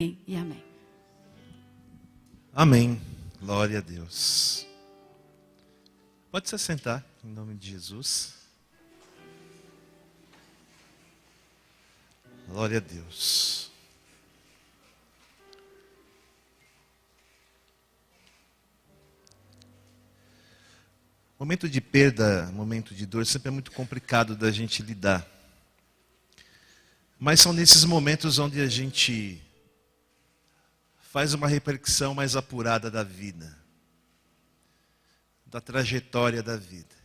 E amém. Amém. Glória a Deus. Pode se sentar, em nome de Jesus. Glória a Deus. Momento de perda, momento de dor, sempre é muito complicado da gente lidar. Mas são nesses momentos onde a gente faz uma reflexão mais apurada da vida, da trajetória da vida.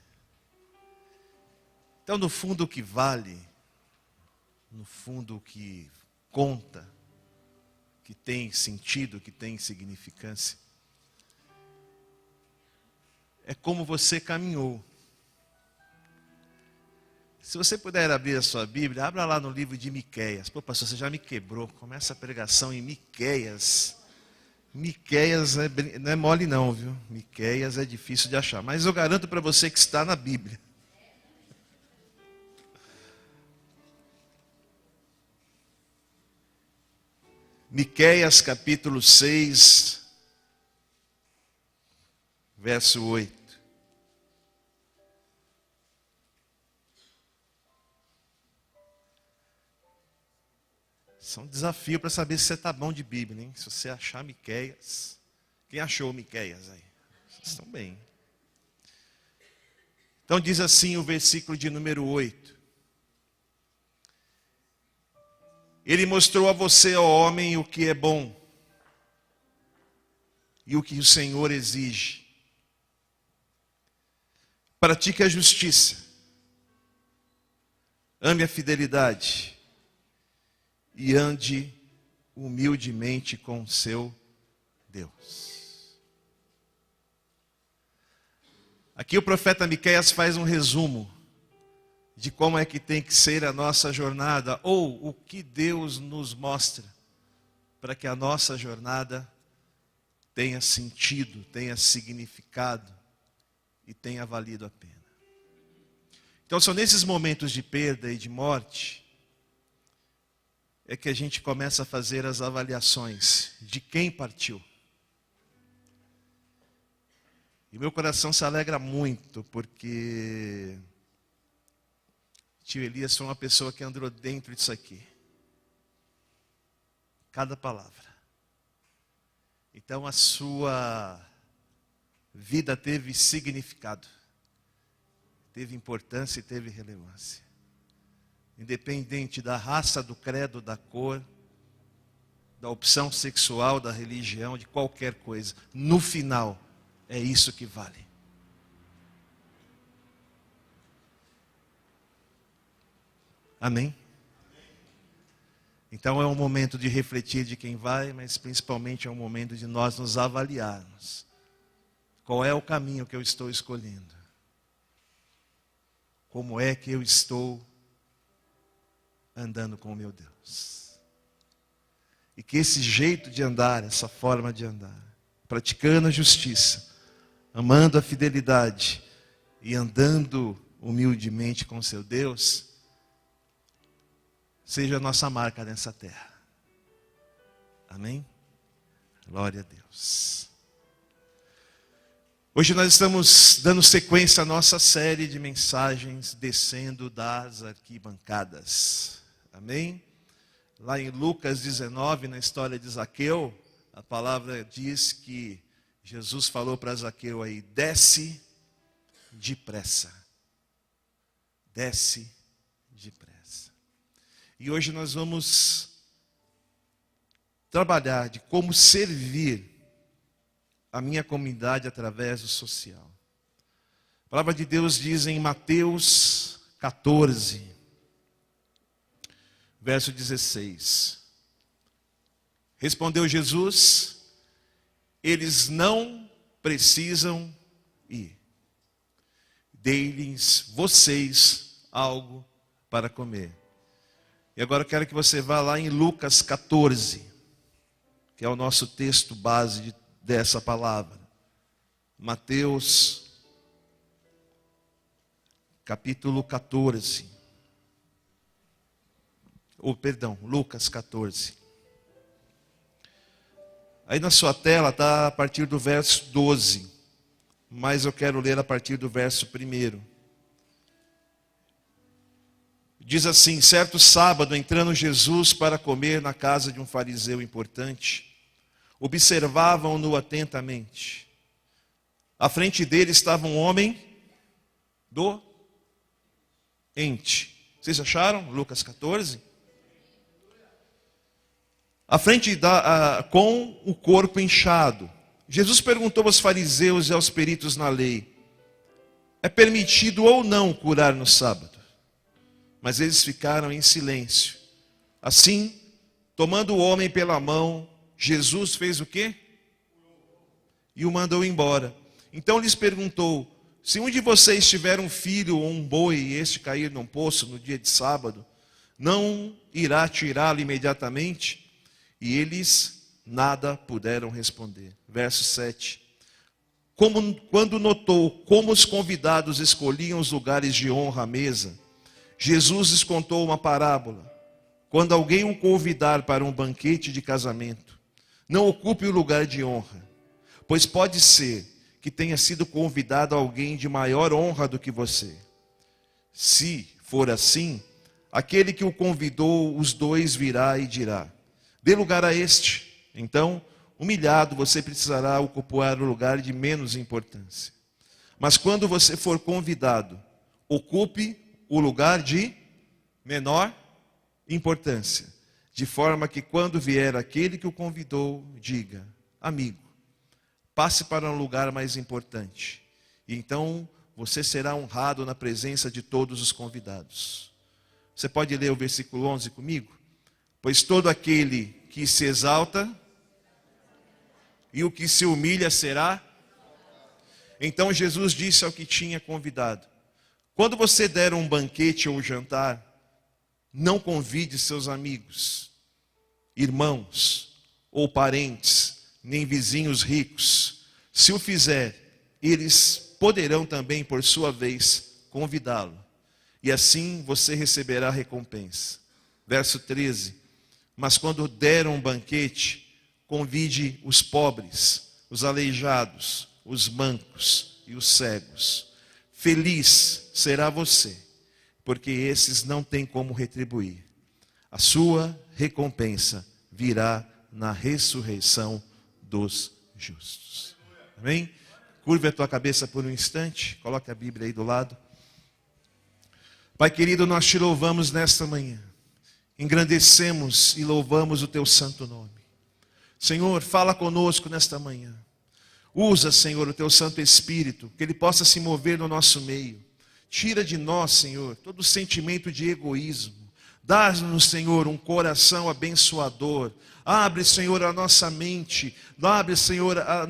Então, no fundo, o que vale, no fundo, o que conta, que tem sentido, que tem significância, é como você caminhou. Se você puder abrir a sua Bíblia, abra lá no livro de Miqueias. Pô, pastor, você já me quebrou. Começa a pregação em Miqueias. Miqueias não é mole não, viu? Miqueias é difícil de achar. Mas eu garanto para você que está na Bíblia. Miqueias capítulo 6, verso 8. Isso é um desafio para saber se você está bom de Bíblia, hein? Se você achar Miqueias. Quem achou Miqueias aí? Vocês estão bem. Então diz assim o versículo de número 8. Ele mostrou a você, ó homem, o que é bom e o que o Senhor exige. Pratique a justiça, ame a fidelidade e ande humildemente com o seu Deus. Aqui o profeta Miqueias faz um resumo de como é que tem que ser a nossa jornada, ou o que Deus nos mostra, para que a nossa jornada tenha sentido, tenha significado e tenha valido a pena. Então são nesses momentos de perda e de morte, é que a gente começa a fazer as avaliações de quem partiu. E meu coração se alegra muito, porque tio Elias foi uma pessoa que andou dentro disso aqui. Cada palavra. Então a sua vida teve significado, teve importância e teve relevância. Independente da raça, do credo, da cor, da opção sexual, da religião, de qualquer coisa. No final, é isso que vale. Amém? Então é um momento de refletir de quem vai, mas principalmente é um momento de nós nos avaliarmos. Qual é o caminho que eu estou escolhendo? Como é que eu estou andando com o meu Deus? E que esse jeito de andar, essa forma de andar, praticando a justiça, amando a fidelidade e andando humildemente com seu Deus, seja a nossa marca nessa terra. Amém? Glória a Deus. Hoje nós estamos dando sequência à nossa série de mensagens descendo das arquibancadas. Amém? Lá em Lucas 19, na história de Zaqueu, a palavra diz que Jesus falou para Zaqueu aí, desce depressa. Desce depressa. E hoje nós vamos trabalhar de como servir a minha comunidade através do social. A palavra de Deus diz em Mateus 14, verso 16. Respondeu Jesus, eles não precisam ir. Dei-lhes vocês algo para comer. E agora eu quero que você vá lá em Lucas 14, que é o nosso texto base dessa palavra. Mateus, capítulo 14. Lucas 14. Aí na sua tela está a partir do verso 12, mas eu quero ler a partir do verso 1. Diz assim: certo sábado, entrando Jesus para comer na casa de um fariseu importante, observavam-no atentamente. À frente dele estava um homem doente. Vocês acharam? Lucas 14. À frente com o corpo inchado. Jesus perguntou aos fariseus e aos peritos na lei: é permitido ou não curar no sábado? Mas eles ficaram em silêncio. Assim, tomando o homem pela mão, Jesus fez o quê? E o mandou embora. Então lhes perguntou: se um de vocês tiver um filho ou um boi e este cair num poço no dia de sábado, não irá tirá-lo imediatamente? E eles nada puderam responder. Verso 7. Quando notou como os convidados escolhiam os lugares de honra à mesa, Jesus lhes contou uma parábola. Quando alguém o convidar para um banquete de casamento, não ocupe o lugar de honra, pois pode ser que tenha sido convidado alguém de maior honra do que você. Se for assim, aquele que o convidou, os dois virá e dirá: dê lugar a este. Então, humilhado, você precisará ocupar o lugar de menos importância. Mas quando você for convidado, ocupe o lugar de menor importância, de forma que quando vier aquele que o convidou, diga: amigo, passe para um lugar mais importante. E então você será honrado na presença de todos os convidados. Você pode ler o versículo 11 comigo? Pois todo aquele que se exalta e o que se humilha será. Então Jesus disse ao que tinha convidado: quando você der um banquete ou jantar, não convide seus amigos, irmãos ou parentes, nem vizinhos ricos. Se o fizer, eles poderão também, por sua vez, convidá-lo. E assim você receberá recompensa. Verso 13. Mas quando der um banquete, convide os pobres, os aleijados, os mancos e os cegos. Feliz será você, porque esses não têm como retribuir. A sua recompensa virá na ressurreição dos justos. Amém? Curva a tua cabeça por um instante, coloque a Bíblia aí do lado. Pai querido, nós te louvamos nesta manhã, engrandecemos e louvamos o teu santo nome. Senhor, fala conosco nesta manhã. Usa, Senhor, o teu Santo Espírito, que ele possa se mover no nosso meio. Tira de nós, Senhor, todo sentimento de egoísmo. Dá-nos, Senhor, um coração abençoador. Abre, Senhor, a nossa mente. Abre, Senhor, a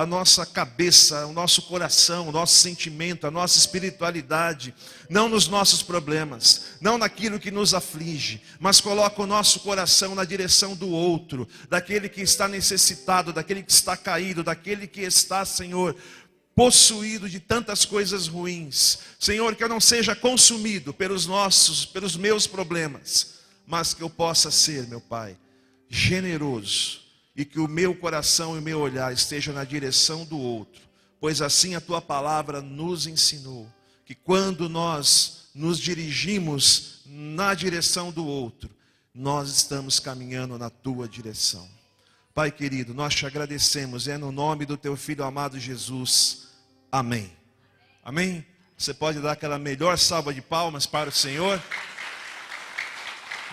nossa cabeça, o nosso coração, o nosso sentimento, a nossa espiritualidade. Não nos nossos problemas, não naquilo que nos aflige, mas coloca o nosso coração na direção do outro, daquele que está necessitado, daquele que está caído, daquele que está, Senhor, possuído de tantas coisas ruins. Senhor, que eu não seja consumido pelos meus problemas, mas que eu possa ser, meu Pai, generoso, e que o meu coração e o meu olhar estejam na direção do outro, pois assim a tua palavra nos ensinou, que quando nós nos dirigimos na direção do outro, nós estamos caminhando na tua direção. Pai querido, nós te agradecemos, é no nome do teu Filho amado Jesus. Amém. Amém? Você pode dar aquela melhor salva de palmas para o Senhor?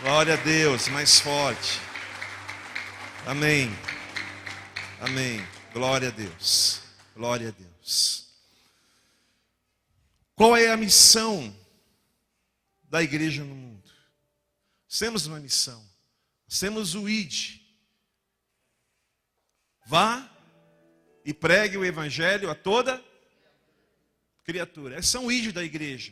Glória a Deus, mais forte. Amém. Amém. Glória a Deus. Glória a Deus. Qual é a missão da igreja no mundo? Temos uma missão. Temos o ID. Vá e pregue o evangelho a toda criatura. Esse é o ID da igreja.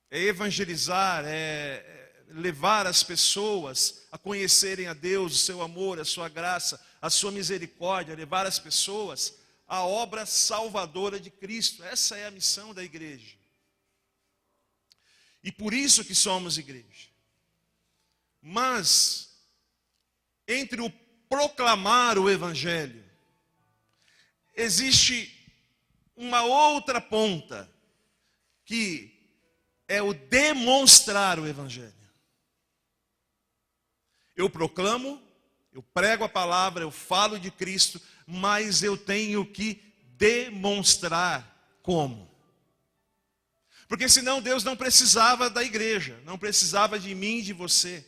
É evangelizar, é levar as pessoas a conhecerem a Deus, o seu amor, a sua graça, a sua misericórdia, levar as pessoas à obra salvadora de Cristo. Essa é a missão da igreja. E por isso que somos igreja. Mas, entre o proclamar o Evangelho, existe uma outra ponta, que é o demonstrar o Evangelho. Eu proclamo, eu prego a palavra, eu falo de Cristo, mas eu tenho que demonstrar como. Porque senão Deus não precisava da igreja, não precisava de mim e de você.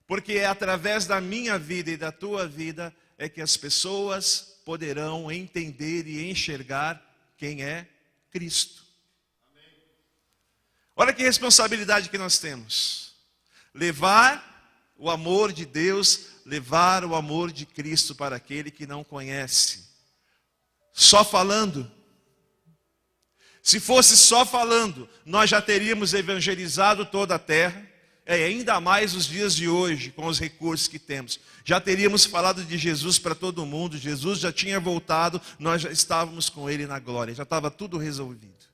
Porque é através da minha vida e da tua vida é que as pessoas poderão entender e enxergar quem é Cristo. Olha que responsabilidade que nós temos. Levar o amor de Deus, levar o amor de Cristo para aquele que não conhece. Só falando. Se fosse só falando, nós já teríamos evangelizado toda a terra. Ainda mais os dias de hoje, com os recursos que temos. Já teríamos falado de Jesus para todo mundo. Jesus já tinha voltado, nós já estávamos com Ele na glória. Já estava tudo resolvido.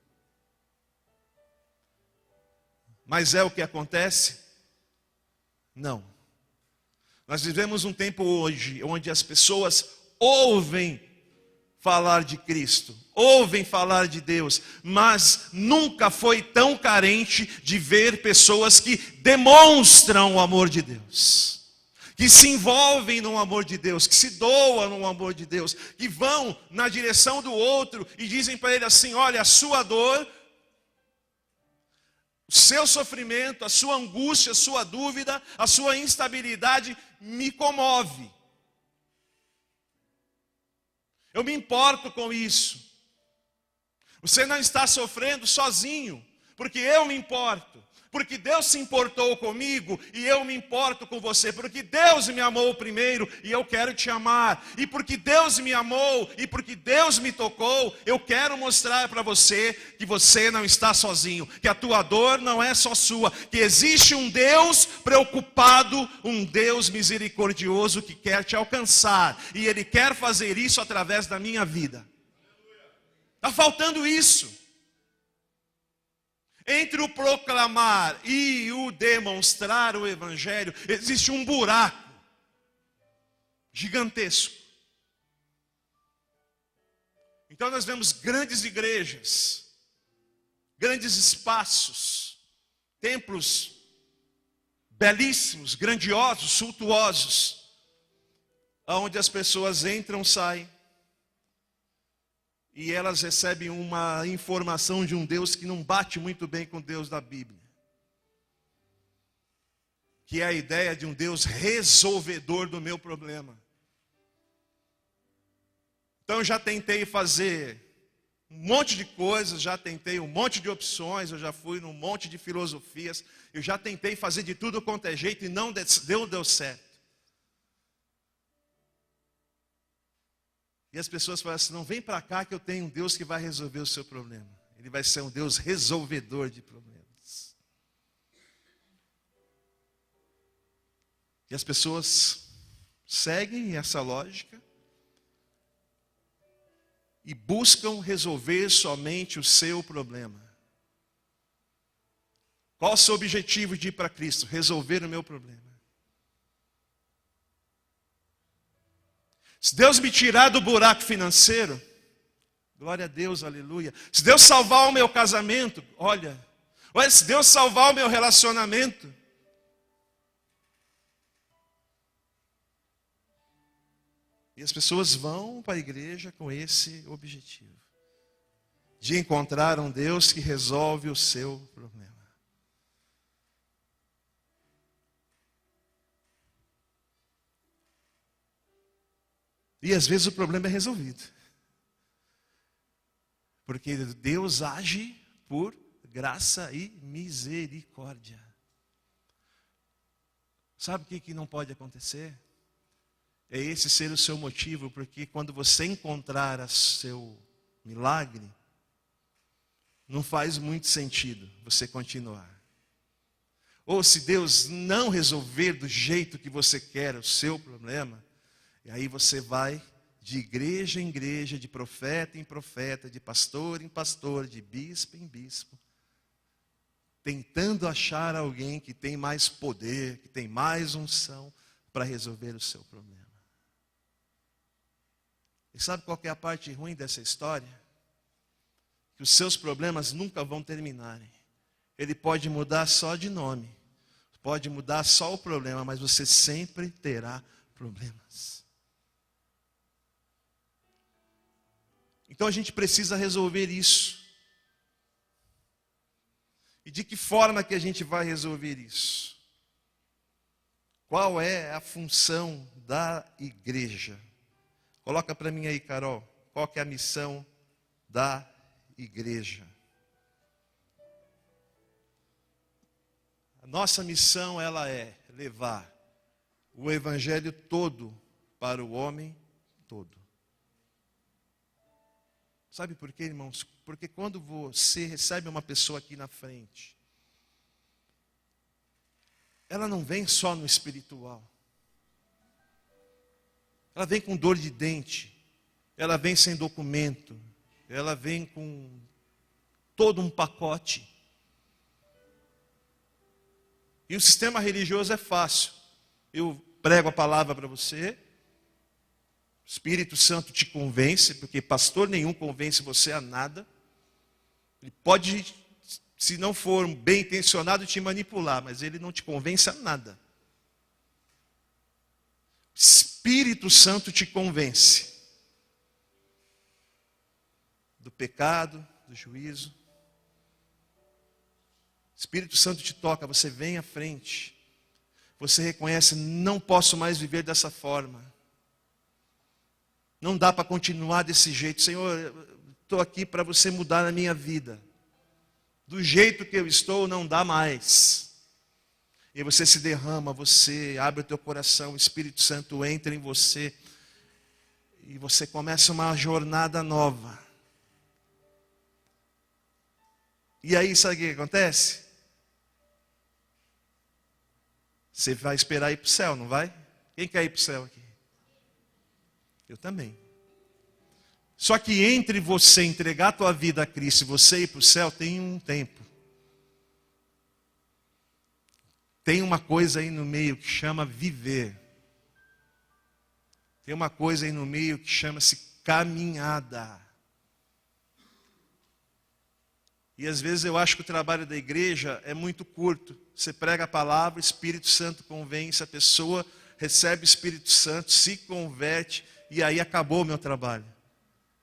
Mas é o que acontece? Não. Nós vivemos um tempo hoje onde as pessoas ouvem falar de Cristo, ouvem falar de Deus, mas nunca foi tão carente de ver pessoas que demonstram o amor de Deus, que se envolvem no amor de Deus, que se doam no amor de Deus, que vão na direção do outro e dizem para ele assim: olha, a sua dor, o seu sofrimento, a sua angústia, a sua dúvida, a sua instabilidade me comove. Eu me importo com isso. Você não está sofrendo sozinho, porque eu me importo. Porque Deus se importou comigo e eu me importo com você. Porque Deus me amou primeiro e eu quero te amar. E porque Deus me amou e porque Deus me tocou, eu quero mostrar para você que você não está sozinho. Que a tua dor não é só sua. Que existe um Deus preocupado, um Deus misericordioso que quer te alcançar. E Ele quer fazer isso através da minha vida. Está faltando isso. Entre o proclamar e o demonstrar o Evangelho, existe um buraco gigantesco. Então nós vemos grandes igrejas, grandes espaços, templos belíssimos, grandiosos, suntuosos, onde as pessoas entram, saem, e elas recebem uma informação de um Deus que não bate muito bem com o Deus da Bíblia. Que é a ideia de um Deus resolvedor do meu problema. Então eu já tentei fazer um monte de coisas, já tentei um monte de opções, eu já fui num monte de filosofias, eu já tentei fazer de tudo quanto é jeito e não deu certo. E as pessoas falam assim: não, vem para cá que eu tenho um Deus que vai resolver o seu problema. Ele vai ser um Deus resolvedor de problemas. E as pessoas seguem essa lógica e buscam resolver somente o seu problema. Qual o seu objetivo de ir para Cristo? Resolver o meu problema. Se Deus me tirar do buraco financeiro, glória a Deus, aleluia. Se Deus salvar o meu casamento, olha, se Deus salvar o meu relacionamento, e as pessoas vão para a igreja com esse objetivo, de encontrar um Deus que resolve o seu problema. E às vezes o problema é resolvido. Porque Deus age por graça e misericórdia. Sabe o que não pode acontecer? É esse ser o seu motivo, porque quando você encontrar o seu milagre, não faz muito sentido você continuar. Ou se Deus não resolver do jeito que você quer o seu problema, e aí você vai de igreja em igreja, de profeta em profeta, de pastor em pastor, de bispo em bispo, tentando achar alguém que tem mais poder, que tem mais unção, para resolver o seu problema. E sabe qual que é a parte ruim dessa história? Que os seus problemas nunca vão terminarem. Ele pode mudar só de nome, pode mudar só o problema, mas você sempre terá problemas. Então a gente precisa resolver isso. E de que forma que a gente vai resolver isso? Qual é a função da igreja? Coloca para mim aí, Carol. Qual que é a missão da igreja? A nossa missão, ela é levar o evangelho todo para o homem todo. Sabe por quê, irmãos? Porque quando você recebe uma pessoa aqui na frente, ela não vem só no espiritual. Ela vem com dor de dente, ela vem sem documento, ela vem com todo um pacote. E o sistema religioso é fácil. Eu prego a palavra para você, o Espírito Santo te convence, porque pastor nenhum convence você a nada. Ele pode, se não for bem intencionado, te manipular, mas ele não te convence a nada. Espírito Santo te convence do pecado, do juízo. Espírito Santo te toca, você vem à frente. Você reconhece, não posso mais viver dessa forma. Não dá para continuar desse jeito. Senhor, estou aqui para você mudar a minha vida. Do jeito que eu estou, não dá mais. E você se derrama, você abre o teu coração, o Espírito Santo entra em você. E você começa uma jornada nova. E aí, sabe o que acontece? Você vai esperar ir para o céu, não vai? Quem quer ir para o céu aqui? Eu também. Só que entre você entregar a tua vida a Cristo e você ir para o céu, tem um tempo. Tem uma coisa aí no meio que chama viver. Tem uma coisa aí no meio que chama-se caminhada. E às vezes eu acho que o trabalho da igreja é muito curto. Você prega a palavra, o Espírito Santo convence, a pessoa recebe o Espírito Santo, se converte, e aí acabou o meu trabalho.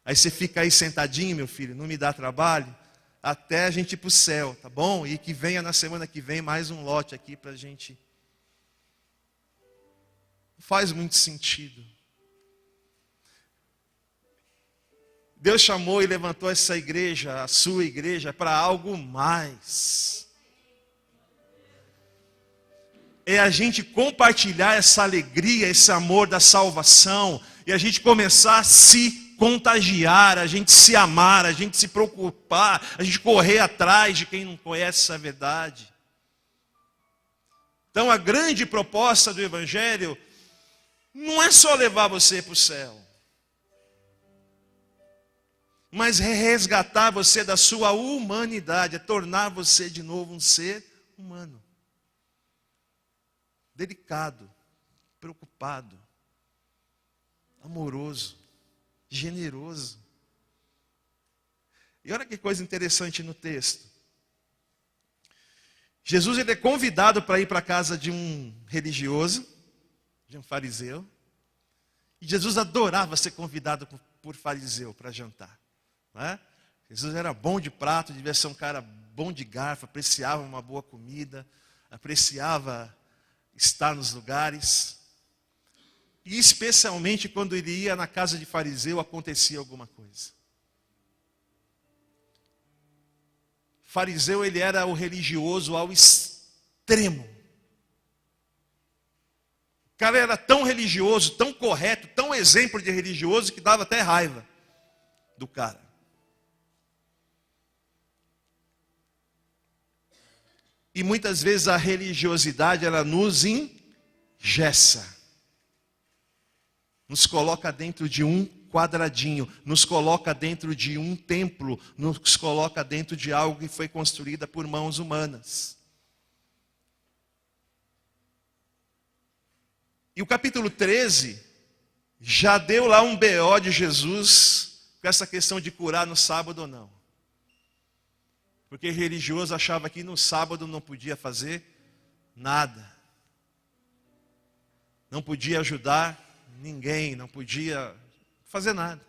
Aí você fica aí sentadinho, meu filho, não me dá trabalho, até a gente ir para o céu, tá bom? E que venha na semana que vem mais um lote aqui para a gente. Não faz muito sentido. Deus chamou e levantou essa igreja, a sua igreja, para algo mais. É a gente compartilhar essa alegria, esse amor da salvação, e a gente começar a se contagiar, a gente se amar, a gente se preocupar, a gente correr atrás de quem não conhece essa verdade. Então a grande proposta do Evangelho não é só levar você para o céu, mas é resgatar você da sua humanidade, é tornar você de novo um ser humano. Delicado, preocupado, amoroso, generoso. E olha que coisa interessante no texto. Jesus ele é convidado para ir para a casa de um religioso, de um fariseu. E Jesus adorava ser convidado por fariseu para jantar. Não é? Jesus era bom de prato, devia ser um cara bom de garfo, apreciava uma boa comida, apreciava estar nos lugares. E especialmente quando ele ia na casa de fariseu, acontecia alguma coisa. Fariseu, ele era o religioso ao extremo. O cara era tão religioso, tão correto, tão exemplo de religioso, que dava até raiva do cara. E muitas vezes a religiosidade, ela nos engessa. Nos coloca dentro de um quadradinho, nos coloca dentro de um templo, nos coloca dentro de algo que foi construído por mãos humanas. E o capítulo 13 já deu lá um BO de Jesus com essa questão de curar no sábado ou não. Porque religioso achava que no sábado não podia fazer nada. Não podia ajudar ninguém, não podia fazer nada.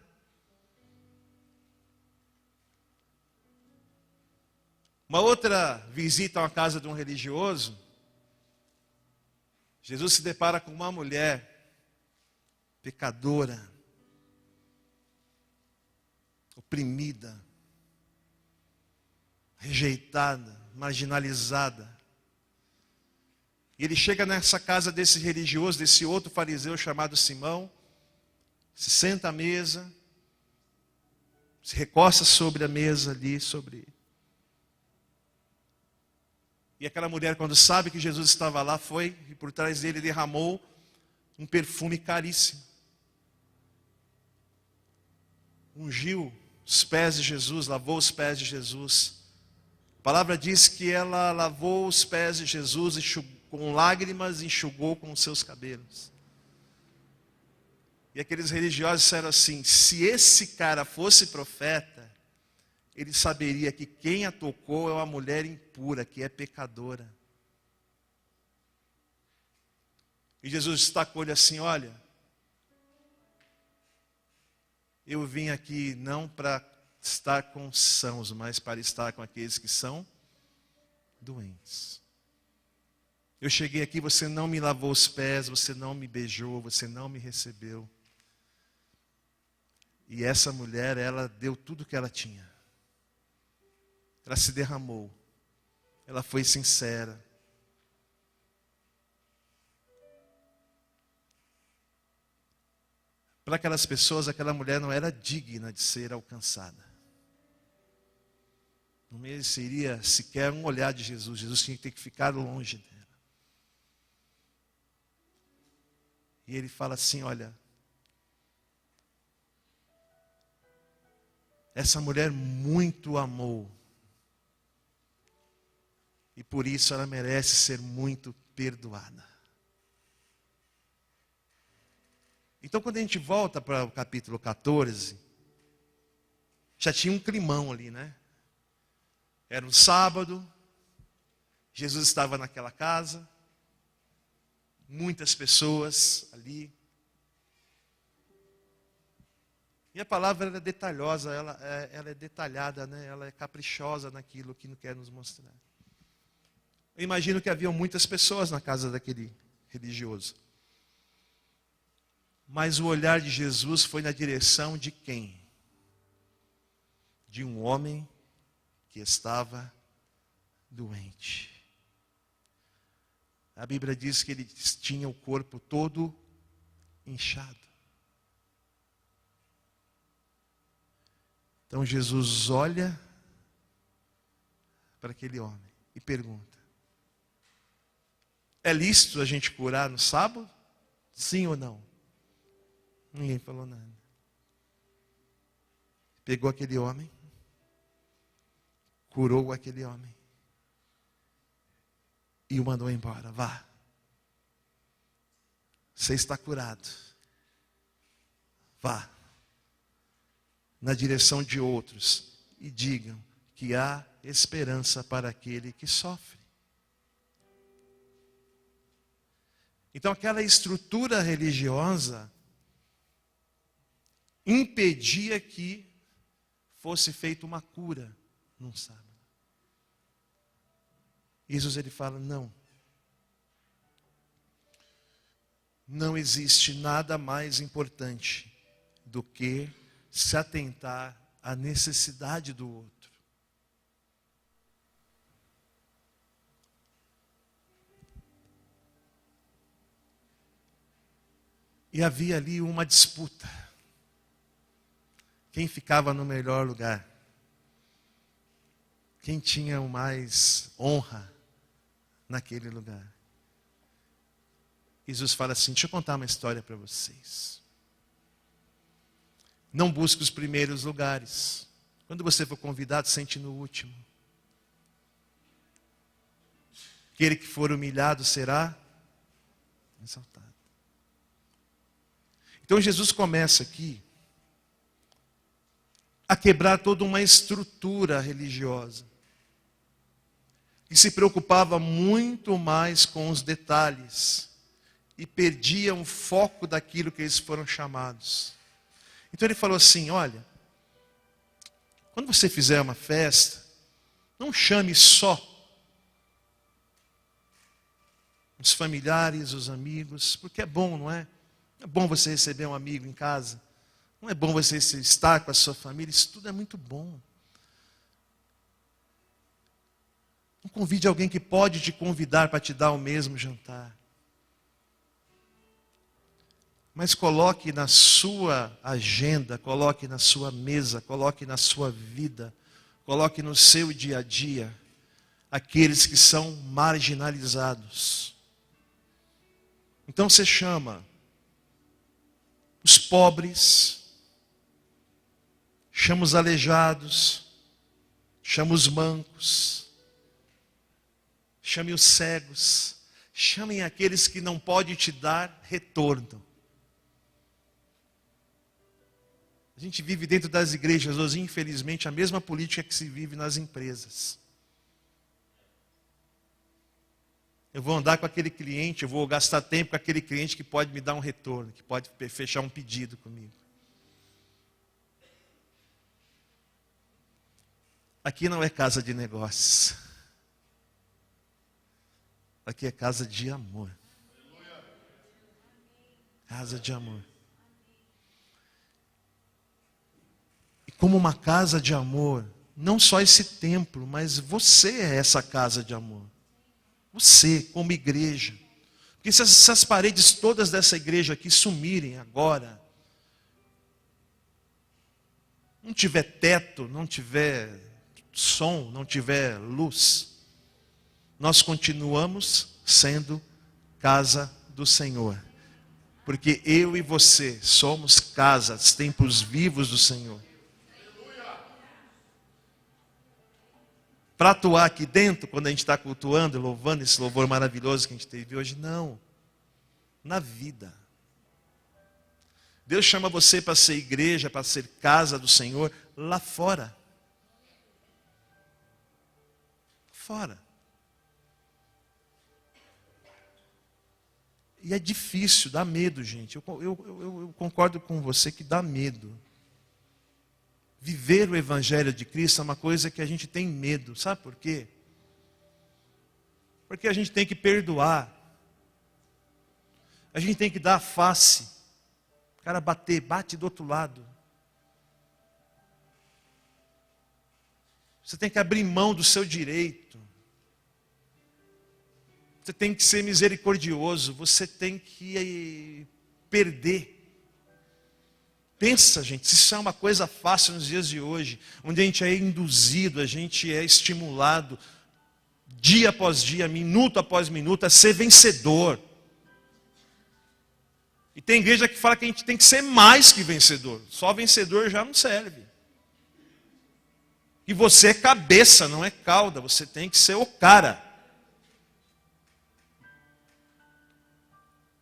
Uma outra visita a uma casa de um religioso, Jesus se depara com uma mulher pecadora, oprimida, rejeitada, marginalizada. E ele chega nessa casa desse religioso, desse outro fariseu chamado Simão, se senta à mesa, se recosta sobre a mesa ali, E aquela mulher, quando sabe que Jesus estava lá, foi e por trás dele derramou um perfume caríssimo. Ungiu os pés de Jesus, lavou os pés de Jesus. A palavra diz que ela lavou os pés de Jesus, com lágrimas, enxugou com os seus cabelos. E aqueles religiosos disseram assim: se esse cara fosse profeta, ele saberia que quem a tocou é uma mulher impura, que é pecadora. E Jesus destacou-lhe assim: olha, eu vim aqui não para estar com os sãos, mas para estar com aqueles que são doentes. Eu cheguei aqui, você não me lavou os pés, você não me beijou, você não me recebeu. E essa mulher, ela deu tudo o que ela tinha. Ela se derramou. Ela foi sincera. Para aquelas pessoas, aquela mulher não era digna de ser alcançada. Não mereceria sequer um olhar de Jesus. Jesus tinha que ter que ficar longe dela. E ele fala assim: olha, essa mulher muito amou. E por isso ela merece ser muito perdoada. Então, quando a gente volta para o capítulo 14, já tinha um climão ali, né? Era um sábado, Jesus estava naquela casa, muitas pessoas ali. E a palavra ela é detalhosa, ela é detalhada, né? Ela é caprichosa naquilo que quer nos mostrar. Eu imagino que haviam muitas pessoas na casa daquele religioso. Mas o olhar de Jesus foi na direção de quem? De um homem que estava doente. A Bíblia diz que ele tinha o corpo todo inchado. Então Jesus olha para aquele homem e pergunta: é lícito a gente curar no sábado? Sim ou não? Ninguém falou nada. Pegou aquele homem, curou aquele homem e o mandou embora. Vá. Você está curado. Vá na direção de outros e digam que há esperança para aquele que sofre. Então aquela estrutura religiosa impedia que fosse feita uma cura num sábado. Jesus ele fala: não existe nada mais importante do que se atentar à necessidade do outro. E havia ali uma disputa. Quem ficava no melhor lugar? Quem tinha mais honra naquele lugar? Jesus fala assim: deixa eu contar uma história para vocês. Não busque os primeiros lugares. Quando você for convidado, sente no último. Aquele que for humilhado será exaltado. Então Jesus começa aqui a quebrar toda uma estrutura religiosa, que se preocupava muito mais com os detalhes e perdia o foco daquilo que eles foram chamados. Então ele falou assim, olha, quando você fizer uma festa, não chame só os familiares, os amigos, porque é bom, não é? É bom você receber um amigo em casa. Não é bom você estar com a sua família, isso tudo é muito bom. Não convide alguém que pode te convidar para te dar o mesmo jantar. Mas coloque na sua agenda, coloque na sua mesa, coloque na sua vida, coloque no seu dia a dia, aqueles que são marginalizados. Então você chama os pobres, chama os aleijados, chama os mancos, chame os cegos, chamem aqueles que não podem te dar retorno. A gente vive dentro das igrejas hoje, infelizmente, a mesma política que se vive nas empresas. Eu vou andar com aquele cliente, eu vou gastar tempo com aquele cliente que pode me dar um retorno, que pode fechar um pedido comigo. Aqui não é casa de negócios. Aqui é casa de amor. Casa de amor. E como uma casa de amor, não só esse templo, mas você é essa casa de amor. Você, como igreja. Porque se essas paredes todas dessa igreja aqui sumirem agora, não tiver teto, não tiver som, não tiver luz, nós continuamos sendo casa do Senhor. Porque eu e você somos casas, templos vivos do Senhor. Para atuar aqui dentro, quando a gente está cultuando, louvando esse louvor maravilhoso que a gente teve hoje, não. Na vida. Deus chama você para ser igreja, para ser casa do Senhor, lá fora. Fora. E é difícil, dá medo, gente. Eu concordo com você que dá medo. Viver o Evangelho de Cristo é uma coisa que a gente tem medo. Sabe por quê? Porque a gente tem que perdoar. A gente tem que dar a face. O cara bate do outro lado. Você tem que abrir mão do seu direito. Você tem que ser misericordioso. Você tem que perder. Pensa, gente, se isso é uma coisa fácil nos dias de hoje, onde a gente é induzido, a gente é estimulado, dia após dia, minuto após minuto, a ser vencedor. E tem igreja que fala que a gente tem que ser mais que vencedor. Só vencedor já não serve. E você é cabeça, não é cauda, você tem que ser o cara.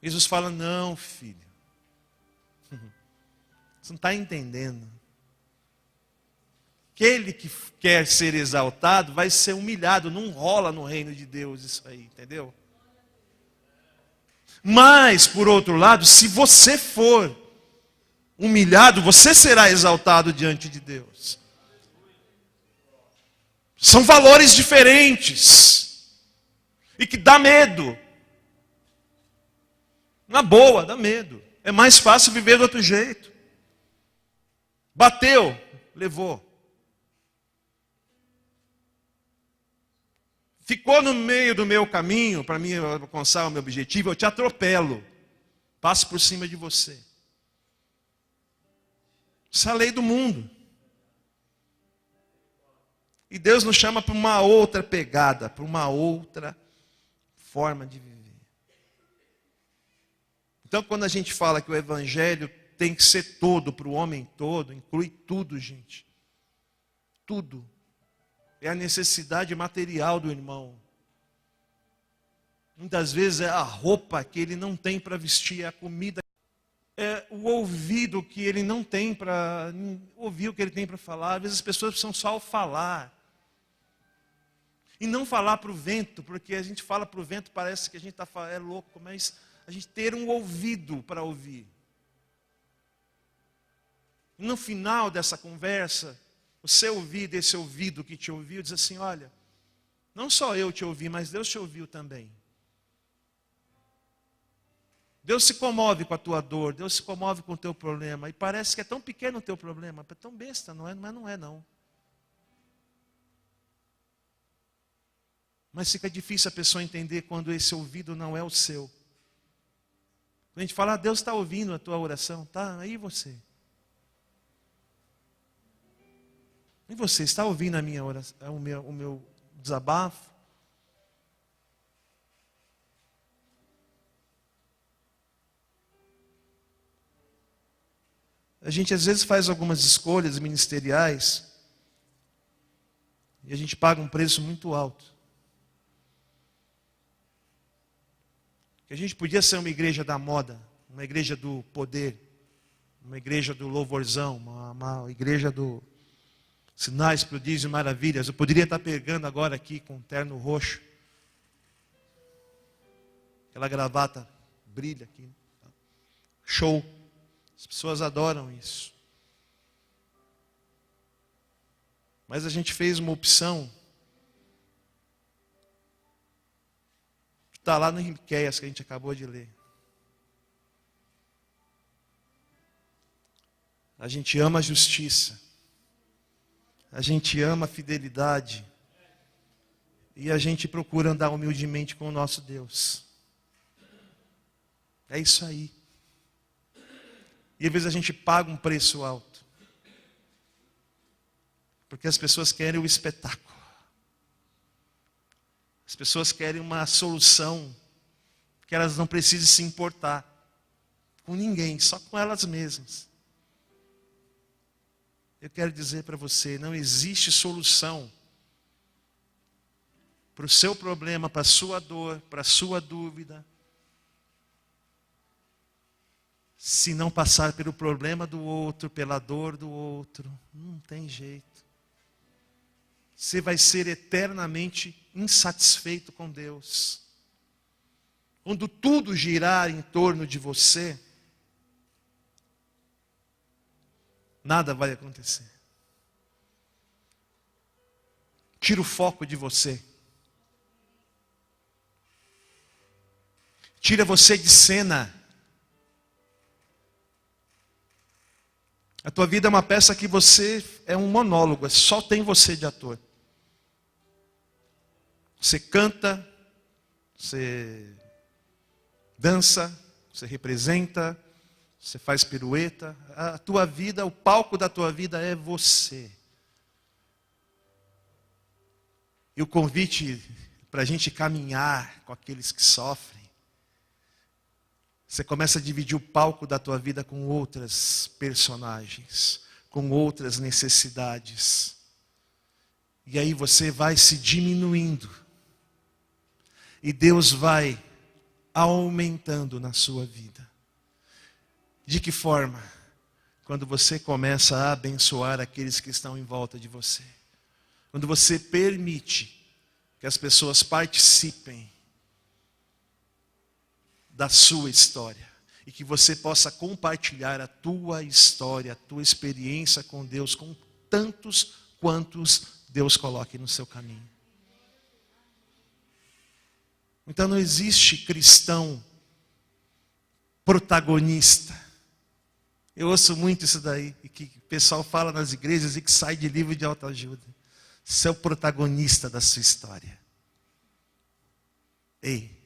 Jesus fala, não, filho. Você não está entendendo. Aquele que quer ser exaltado vai ser humilhado. Não rola no reino de Deus isso aí, entendeu? Mas, por outro lado, se você for humilhado, você será exaltado diante de Deus. São valores diferentes. E que dá medo. Na boa, dá medo. É mais fácil viver do outro jeito. Bateu, levou. Ficou no meio do meu caminho, para mim alcançar o meu objetivo, eu te atropelo. Passo por cima de você. Essa é a lei do mundo. E Deus nos chama para uma outra pegada, para uma outra forma de viver. Então, quando a gente fala que o Evangelho tem que ser todo, para o homem todo, inclui tudo, gente. Tudo. É a necessidade material do irmão. Muitas vezes é a roupa que ele não tem para vestir, é a comida. o ouvido que ele não tem para ouvir o que ele tem para falar. Às vezes as pessoas precisam só falar. E não falar para o vento, porque a gente fala para o vento, parece que a gente é louco, mas a gente ter um ouvido para ouvir. E no final dessa conversa, você ouvir desse ouvido que te ouviu, diz assim, olha, não só eu te ouvi, mas Deus te ouviu também. Deus se comove com a tua dor, Deus se comove com o teu problema. E parece que é tão pequeno o teu problema, é tão besta, não é? Mas não é não. Mas fica difícil a pessoa entender quando esse ouvido não é o seu. Quando a gente fala, Deus está ouvindo a tua oração, tá? Aí você. E você está ouvindo a minha oração, o meu desabafo? A gente às vezes faz algumas escolhas ministeriais e a gente paga um preço muito alto. A gente podia ser uma igreja da moda, uma igreja do poder, uma igreja do louvorzão, uma igreja do sinais, prodígios e maravilhas. Eu poderia estar pegando agora aqui com um terno roxo. Aquela gravata brilha aqui. Show. As pessoas adoram isso. Mas a gente fez uma opção que está lá no Miqueias que a gente acabou de ler. A gente ama a justiça. A gente ama a fidelidade. E a gente procura andar humildemente com o nosso Deus. É isso aí. E às vezes a gente paga um preço alto. Porque as pessoas querem o espetáculo. As pessoas querem uma solução que elas não precisem se importar com ninguém, só com elas mesmas. Eu quero dizer para você, não existe solução para o seu problema, para a sua dor, para a sua dúvida, se não passar pelo problema do outro, pela dor do outro. Não tem jeito. Você vai ser eternamente insatisfeito com Deus. Quando tudo girar em torno de você, nada vai acontecer. Tira o foco de você. Tira você de cena. A tua vida é uma peça que você é um monólogo, só tem você de ator. Você canta, você dança, você representa, você faz pirueta. A tua vida, o palco da tua vida é você. E o convite para a gente caminhar com aqueles que sofrem, você começa a dividir o palco da tua vida com outras personagens, com outras necessidades. E aí você vai se diminuindo. E Deus vai aumentando na sua vida. De que forma? Quando você começa a abençoar aqueles que estão em volta de você. Quando você permite que as pessoas participem da sua história. E que você possa compartilhar a tua história, a tua experiência com Deus, com tantos quantos Deus coloque no seu caminho. Então não existe cristão protagonista. Eu ouço muito isso daí, e que o pessoal fala nas igrejas e que sai de livro de autoajuda. Você é o protagonista da sua história. Ei,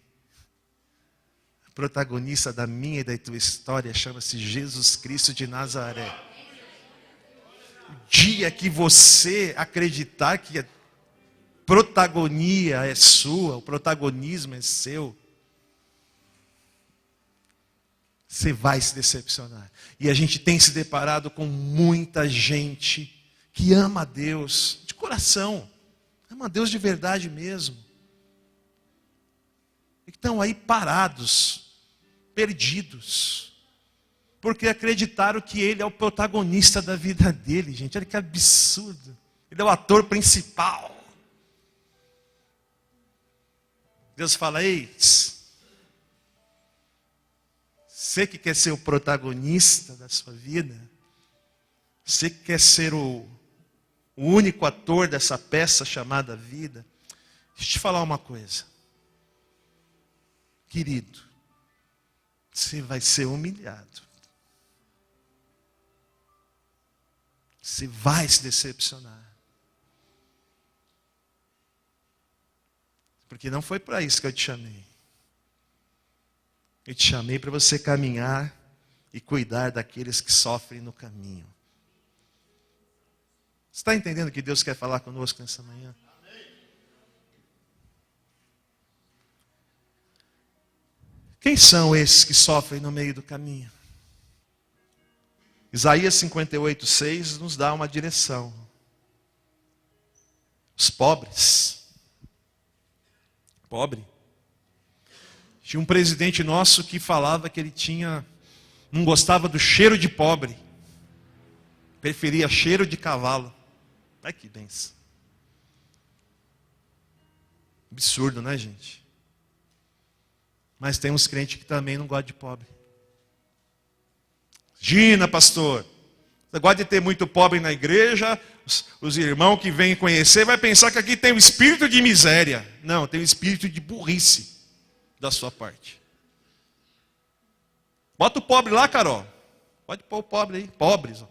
o protagonista da minha e da tua história chama-se Jesus Cristo de Nazaré. O dia que você acreditar que a protagonia é sua, o protagonismo é seu, você vai se decepcionar. E a gente tem se deparado com muita gente que ama a Deus de coração, ama a Deus de verdade mesmo. E estão aí parados, perdidos, porque acreditaram que ele é o protagonista da vida dele, gente. Olha que absurdo. Ele é o ator principal. Deus fala: ei, você que quer ser o protagonista da sua vida, você que quer ser o único ator dessa peça chamada vida, deixa eu te falar uma coisa. Querido, você vai ser humilhado. Você vai se decepcionar. Porque não foi para isso que eu te chamei. Eu te chamei para você caminhar e cuidar daqueles que sofrem no caminho. Você está entendendo que Deus quer falar conosco nessa manhã? Quem são esses que sofrem no meio do caminho? Isaías 58:6 nos dá uma direção. Os pobres. Pobre. Tinha um presidente nosso que falava que ele não gostava do cheiro de pobre. Preferia cheiro de cavalo. Ai, que benção. Absurdo, né, gente? Mas tem uns crentes que também não gostam de pobre. Imagina, pastor. Você gosta de ter muito pobre na igreja, os irmãos que vêm conhecer vai pensar que aqui tem um espírito de miséria. Não, tem um espírito de burrice da sua parte. Bota o pobre lá, Carol. Pode pôr o pobre aí. Pobres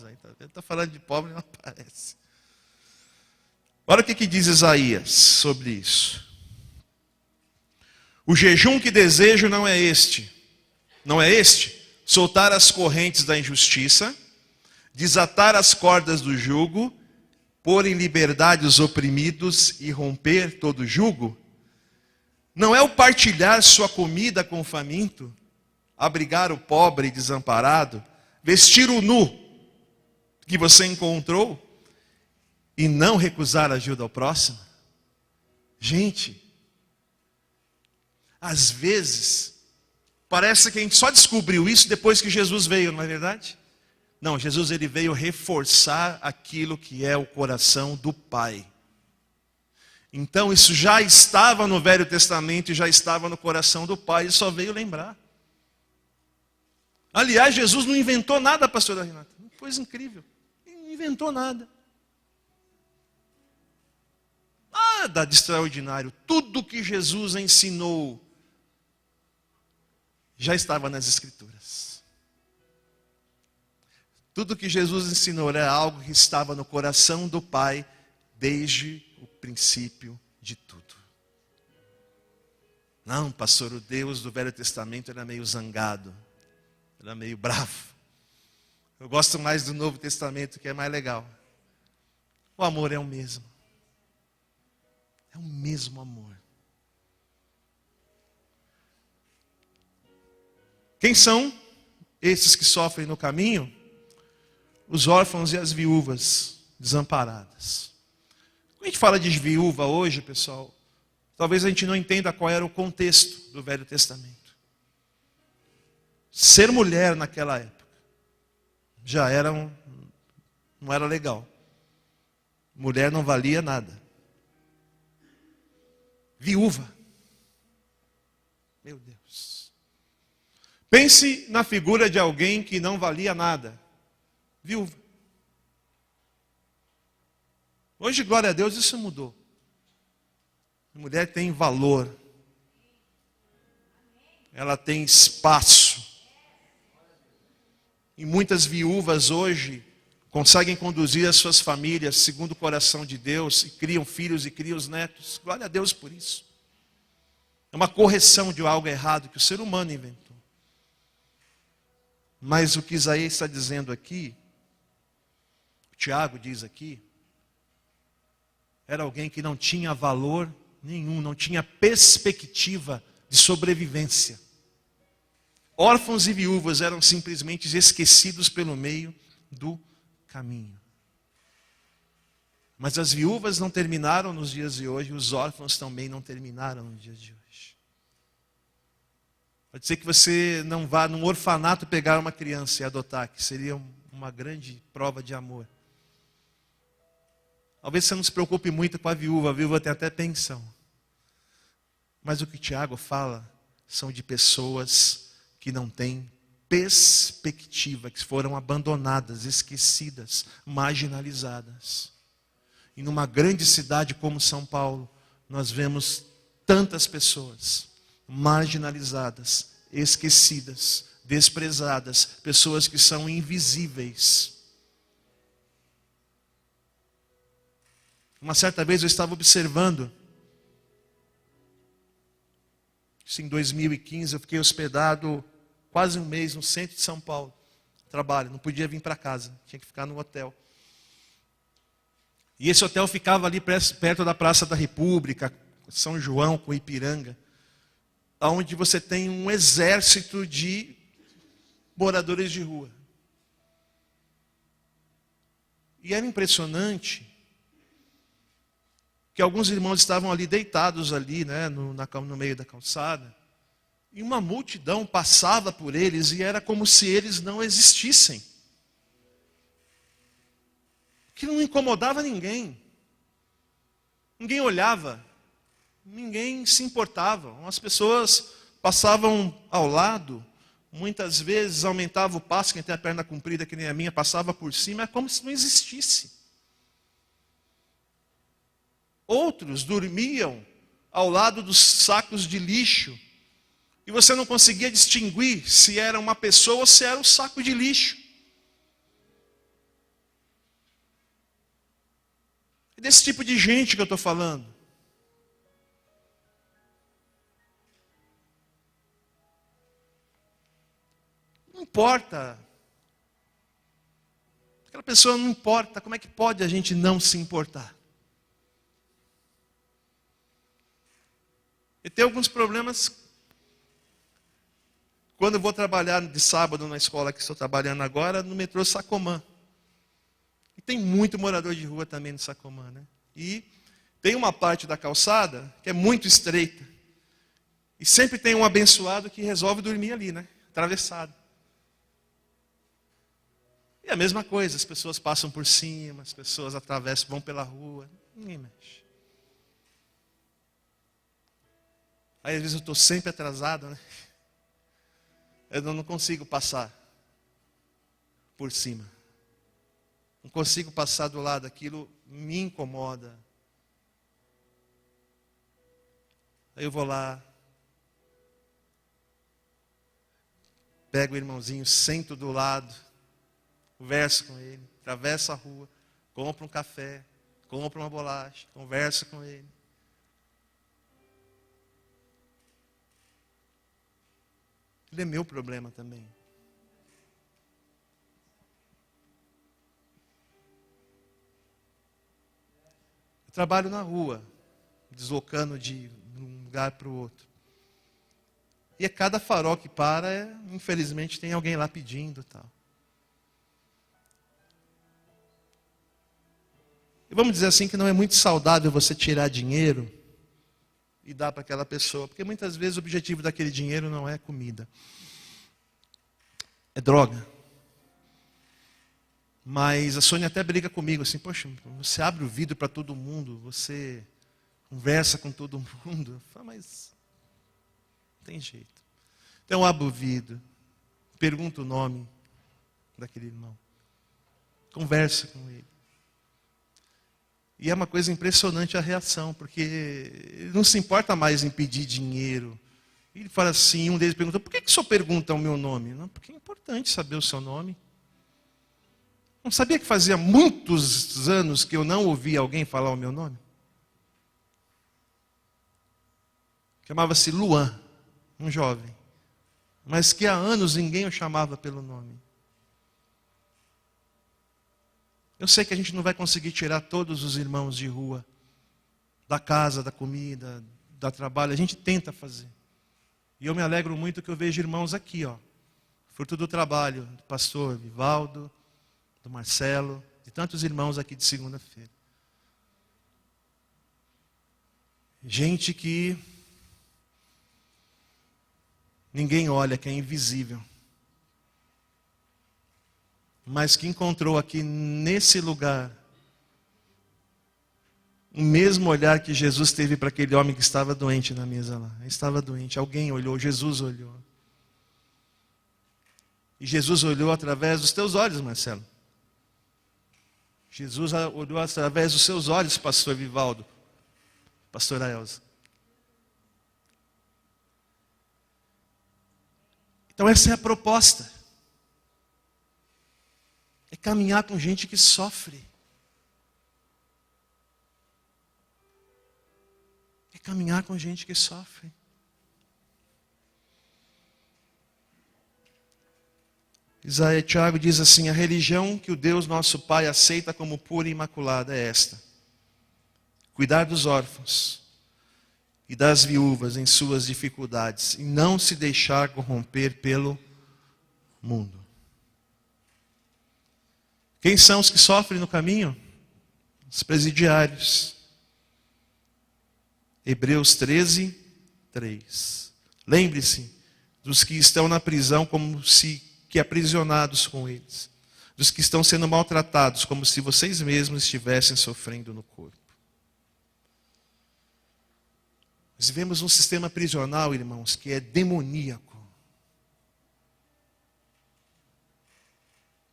aí. Está falando de pobre, não aparece. Olha o que diz Isaías sobre isso. O jejum que desejo não é este. Não é este? Soltar as correntes da injustiça, desatar as cordas do jugo, pôr em liberdade os oprimidos e romper todo jugo? Não é o partilhar sua comida com o faminto, abrigar o pobre e desamparado, vestir o nu que você encontrou e não recusar ajuda ao próximo? Gente, às vezes, parece que a gente só descobriu isso depois que Jesus veio, não é verdade? Não, Jesus ele veio reforçar aquilo que é o coração do Pai. Então isso já estava no Velho Testamento e já estava no coração do Pai, ele só veio lembrar. Aliás, Jesus não inventou nada, pastora Renata. Coisa incrível. Ele não inventou nada. Nada de extraordinário. Tudo que Jesus ensinou já estava nas Escrituras. Tudo que Jesus ensinou era algo que estava no coração do Pai desde o princípio de tudo. Não, pastor, o Deus do Velho Testamento era meio zangado, era meio bravo. Eu gosto mais do Novo Testamento, que é mais legal. O amor é o mesmo. É o mesmo amor. Quem são esses que sofrem no caminho? Os órfãos e as viúvas desamparadas. Quando a gente fala de viúva hoje, pessoal, talvez a gente não entenda qual era o contexto do Velho Testamento. Ser mulher naquela época já não era legal. Mulher não valia nada. Viúva. Meu Deus. Pense na figura de alguém que não valia nada. Viúva. Hoje, glória a Deus, isso mudou. A mulher tem valor. Ela tem espaço. E muitas viúvas hoje conseguem conduzir as suas famílias segundo o coração de Deus e criam filhos e criam os netos. Glória a Deus por isso. É uma correção de algo errado que o ser humano inventou. Mas o que Isaías está dizendo aqui, Tiago diz aqui, era alguém que não tinha valor nenhum, não tinha perspectiva de sobrevivência. Órfãos e viúvas eram simplesmente esquecidos pelo meio do caminho. Mas as viúvas não terminaram nos dias de hoje, os órfãos também não terminaram nos dias de hoje. Pode ser que você não vá num orfanato pegar uma criança e adotar, que seria uma grande prova de amor. Talvez você não se preocupe muito com a viúva tem até pensão. Mas o que Tiago fala são de pessoas que não têm perspectiva, que foram abandonadas, esquecidas, marginalizadas. E numa grande cidade como São Paulo, nós vemos tantas pessoas marginalizadas, esquecidas, desprezadas, pessoas que são invisíveis. Uma certa vez eu estava observando, isso em 2015, eu fiquei hospedado quase um mês no centro de São Paulo. Trabalho, não podia vir para casa, tinha que ficar no hotel. E esse hotel ficava ali perto da Praça da República, São João, com Ipiranga, onde você tem um exército de moradores de rua. E era impressionante que alguns irmãos estavam ali deitados ali, né, no meio da calçada, e uma multidão passava por eles e era como se eles não existissem. Que não incomodava ninguém. Ninguém olhava, ninguém se importava. As pessoas passavam ao lado, muitas vezes aumentava o passo, quem tem a perna comprida que nem a minha, passava por cima, é como se não existisse. Outros dormiam ao lado dos sacos de lixo, e você não conseguia distinguir se era uma pessoa ou se era um saco de lixo. É desse tipo de gente que eu estou falando. Não importa. Aquela pessoa não importa. Como é que pode a gente não se importar? E tem alguns problemas. Quando eu vou trabalhar de sábado na escola que estou trabalhando agora, no metrô Sacomã. E tem muito morador de rua também no Sacomã, né? E tem uma parte da calçada que é muito estreita. E sempre tem um abençoado que resolve dormir ali, né? Atravessado. E a mesma coisa, as pessoas passam por cima, as pessoas atravessam, vão pela rua. Ninguém mexe. Aí às vezes eu estou sempre atrasado, né? Eu não consigo passar por cima. Não consigo passar do lado, aquilo me incomoda. Aí eu vou lá, pego o irmãozinho, sento do lado, converso com ele, atravesso a rua, compro um café, compro uma bolacha, converso com ele. Ele é meu problema também. Eu trabalho na rua, deslocando de um lugar para o outro. E a cada farol que para, infelizmente, tem alguém lá pedindo tal. E vamos dizer assim que não é muito saudável você tirar dinheiro e dar para aquela pessoa, porque muitas vezes o objetivo daquele dinheiro não é comida, é droga. Mas a Sônia até briga comigo assim, poxa, você abre o vidro para todo mundo, você conversa com todo mundo. Eu falo, mas não tem jeito. Então eu abro o vidro, pergunto o nome daquele irmão, converso com ele. E é uma coisa impressionante a reação, porque ele não se importa mais em pedir dinheiro. Ele fala assim, um deles pergunta, por que o senhor pergunta o meu nome? Não, porque é importante saber o seu nome. Não sabia que fazia muitos anos que eu não ouvia alguém falar o meu nome? Chamava-se Luan, um jovem. Mas que há anos ninguém o chamava pelo nome. Eu sei que a gente não vai conseguir tirar todos os irmãos de rua da casa, da comida, do trabalho. A gente tenta fazer. E eu me alegro muito que eu vejo irmãos aqui, ó, fruto do trabalho do pastor Vivaldo, do Marcelo, de tantos irmãos aqui de segunda-feira. Gente que ninguém olha, que é invisível, mas que encontrou aqui nesse lugar o mesmo olhar que Jesus teve para aquele homem que estava doente na mesa lá. Ele estava doente, alguém olhou, Jesus olhou. E Jesus olhou através dos teus olhos, Marcelo. Jesus olhou através dos seus olhos, pastor Vivaldo, pastora Elza. Então essa é a proposta. É caminhar com gente que sofre. É caminhar com gente que sofre. Tiago diz assim: a religião que o Deus nosso Pai aceita como pura e imaculada é esta: cuidar dos órfãos e das viúvas em suas dificuldades, e não se deixar corromper pelo mundo. Quem são os que sofrem no caminho? Os presidiários. Hebreus 13, 3. Lembre-se dos que estão na prisão como se que aprisionados com eles, dos que estão sendo maltratados como se vocês mesmos estivessem sofrendo no corpo. Nós vivemos um sistema prisional, irmãos, que é demoníaco.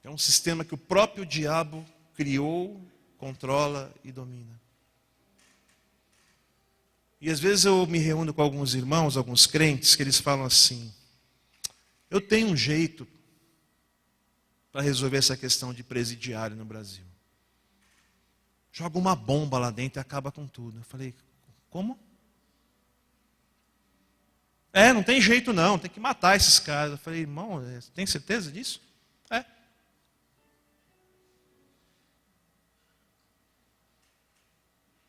É um sistema que o próprio diabo criou, controla e domina. E às vezes eu me reúno com alguns irmãos, alguns crentes, que eles falam assim: eu tenho um jeito para resolver essa questão de presidiário no Brasil. Joga uma bomba lá dentro e acaba com tudo. Eu falei: como? Não tem jeito não, tem que matar esses caras. Eu falei: irmão, tem certeza disso?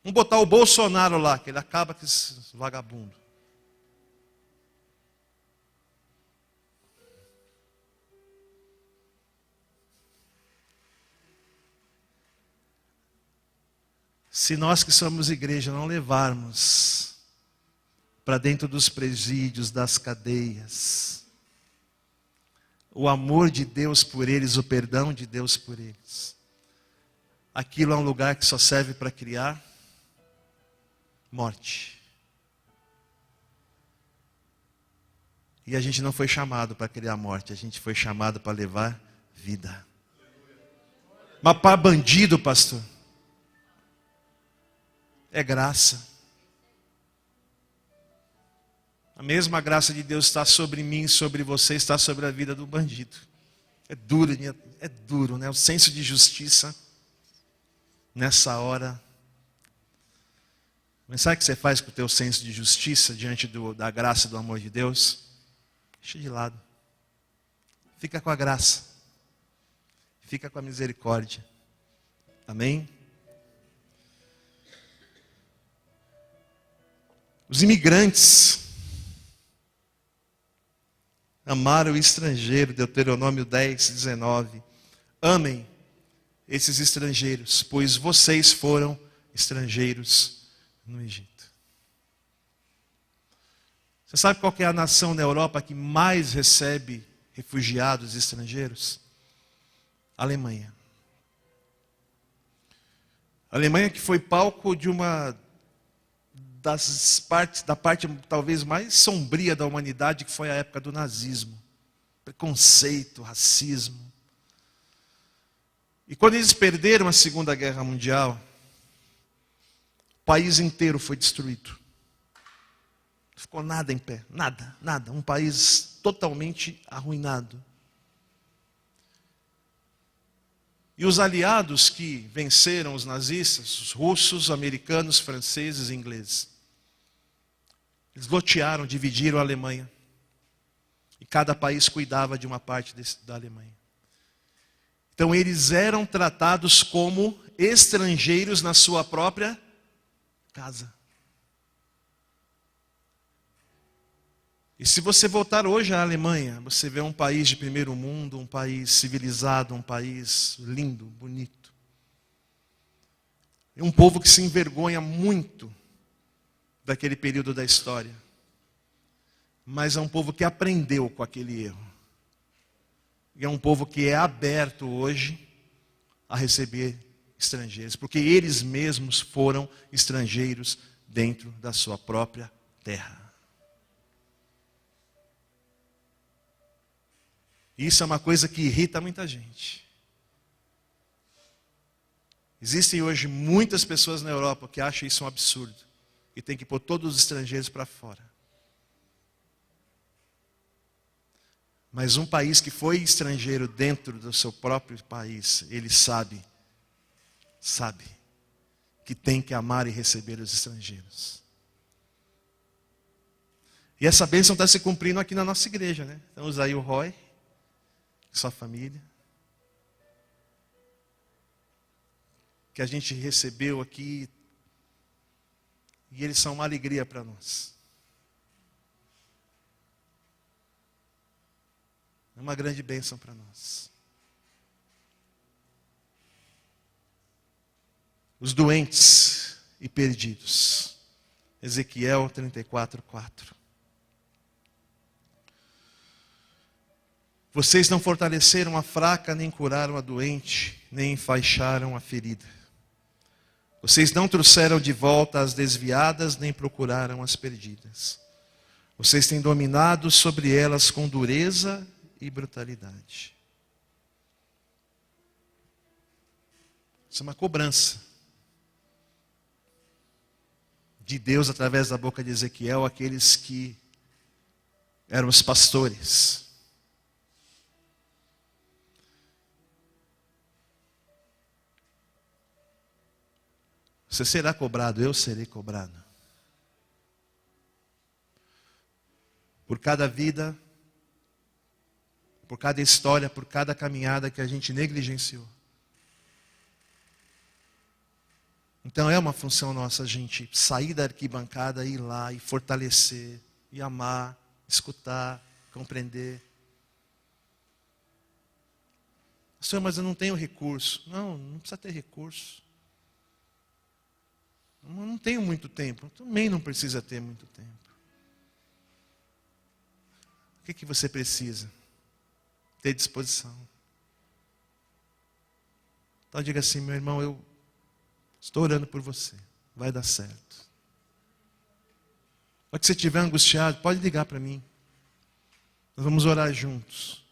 Vamos botar o Bolsonaro lá, que ele acaba com esses vagabundos. Se nós que somos igreja não levarmos para dentro dos presídios, das cadeias, o amor de Deus por eles, o perdão de Deus por eles, aquilo é um lugar que só serve para criar morte. E a gente não foi chamado para criar morte, a gente foi chamado para levar vida. Mas para bandido, pastor, é graça. A mesma graça de Deus está sobre mim, sobre você, está sobre a vida do bandido. É duro, né? O senso de justiça, nessa hora. Mas sabe o que você faz com o teu senso de justiça diante da graça e do amor de Deus? Deixa de lado. Fica com a graça. Fica com a misericórdia. Amém? Os imigrantes amaram o estrangeiro, Deuteronômio 10, 19. Amem esses estrangeiros, pois vocês foram estrangeiros no Egito. Você sabe qual que é a nação na Europa que mais recebe refugiados estrangeiros? A Alemanha. A Alemanha que foi palco de uma da parte talvez mais sombria da humanidade, que foi a época do nazismo. Preconceito, racismo. E quando eles perderam a Segunda Guerra Mundial, o país inteiro foi destruído. Não ficou nada em pé, nada. Um país totalmente arruinado. E os aliados que venceram os nazistas, os russos, americanos, franceses e ingleses, eles lotearam, dividiram a Alemanha. E cada país cuidava de uma parte da Alemanha. Então eles eram tratados como estrangeiros na sua própria casa. E se você voltar hoje à Alemanha, você vê um país de primeiro mundo, um país civilizado, um país lindo, bonito. É um povo que se envergonha muito daquele período da história. mas é um povo que aprendeu com aquele erro. E é um povo que é aberto hoje a receber estrangeiros, porque eles mesmos foram estrangeiros dentro da sua própria terra. Isso é uma coisa que irrita muita gente. Existem hoje muitas pessoas na Europa que acham isso um absurdo e tem que pôr todos os estrangeiros para fora. Mas um país que foi estrangeiro dentro do seu próprio país, ele sabe que tem que amar e receber os estrangeiros. E essa bênção está se cumprindo aqui na nossa igreja, né? Temos aí o Roy, sua família, que a gente recebeu aqui, e eles são uma alegria para nós. É uma grande bênção para nós. Os doentes e perdidos. Ezequiel 34:4. Vocês não fortaleceram a fraca, nem curaram a doente, nem enfaixaram a ferida. Vocês não trouxeram de volta as desviadas, nem procuraram as perdidas. Vocês têm dominado sobre elas com dureza e brutalidade. Isso é uma cobrança de Deus através da boca de Ezequiel, aqueles que eram os pastores. Você será cobrado, eu serei cobrado. Por cada vida, por cada história, por cada caminhada que a gente negligenciou. Então é uma função nossa a gente sair da arquibancada, ir lá e fortalecer, e amar, escutar, compreender. Senhor, mas eu não tenho recurso. Não precisa ter recurso. Eu não tenho muito tempo. Também não precisa ter muito tempo. O que você precisa? Ter disposição. Então diga assim, meu irmão, eu estou orando por você. Vai dar certo. Quando você estiver angustiado, pode ligar para mim. Nós vamos orar juntos.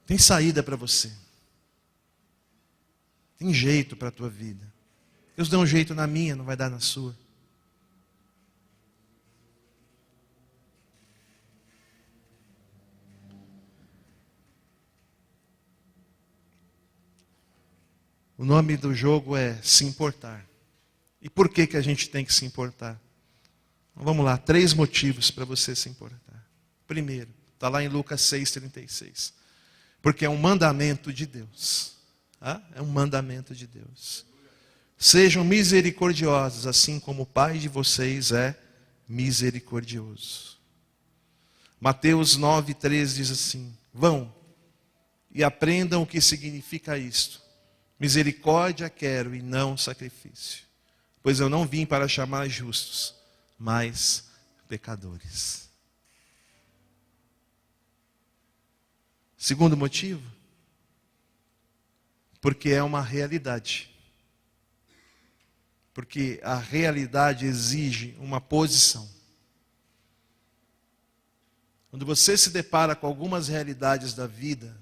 Tem saída para você. Tem jeito para a tua vida. Deus dá um jeito na minha, não vai dar na sua. O nome do jogo é se importar. E por que a gente tem que se importar? Então, vamos lá, 3 motivos para você se importar. Primeiro, está lá em Lucas 6,36. Porque é um mandamento de Deus. É um mandamento de Deus. Sejam misericordiosos, assim como o Pai de vocês é misericordioso. Mateus 9,3 diz assim: vão e aprendam o que significa isto. Misericórdia quero e não sacrifício. Pois eu não vim para chamar justos, mas pecadores. Segundo motivo, porque é uma realidade. Porque a realidade exige uma posição. Quando você se depara com algumas realidades da vida,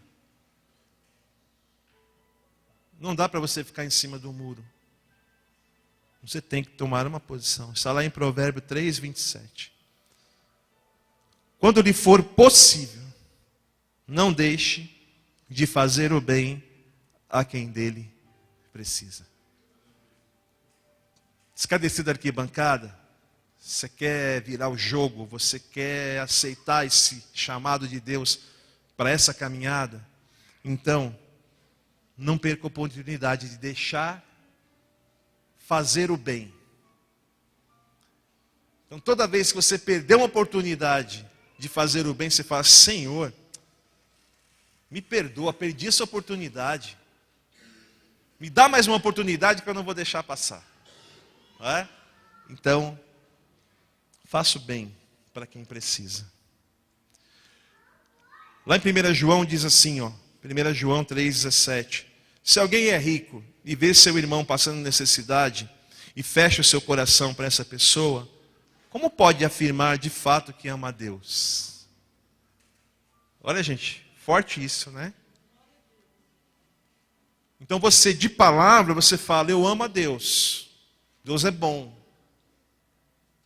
não dá para você ficar em cima do muro. Você tem que tomar uma posição. Está lá em Provérbio 3:27. Quando lhe for possível, não deixe de fazer o bem a quem dele precisa. Você quer descer da arquibancada? Você quer virar o jogo? Você quer aceitar esse chamado de Deus para essa caminhada? Então, não perca a oportunidade de deixar fazer o bem. Então, toda vez que você perder uma oportunidade de fazer o bem, você fala: Senhor, me perdoa, perdi essa oportunidade. Me dá mais uma oportunidade que eu não vou deixar passar. Não é? Então, faça o bem para quem precisa. Lá em 1 João diz assim, 1 João 3,17. Se alguém é rico e vê seu irmão passando necessidade e fecha o seu coração para essa pessoa, como pode afirmar de fato que ama a Deus? Olha, gente, forte isso, né? Então você, de palavra, você fala, eu amo a Deus. Deus é bom.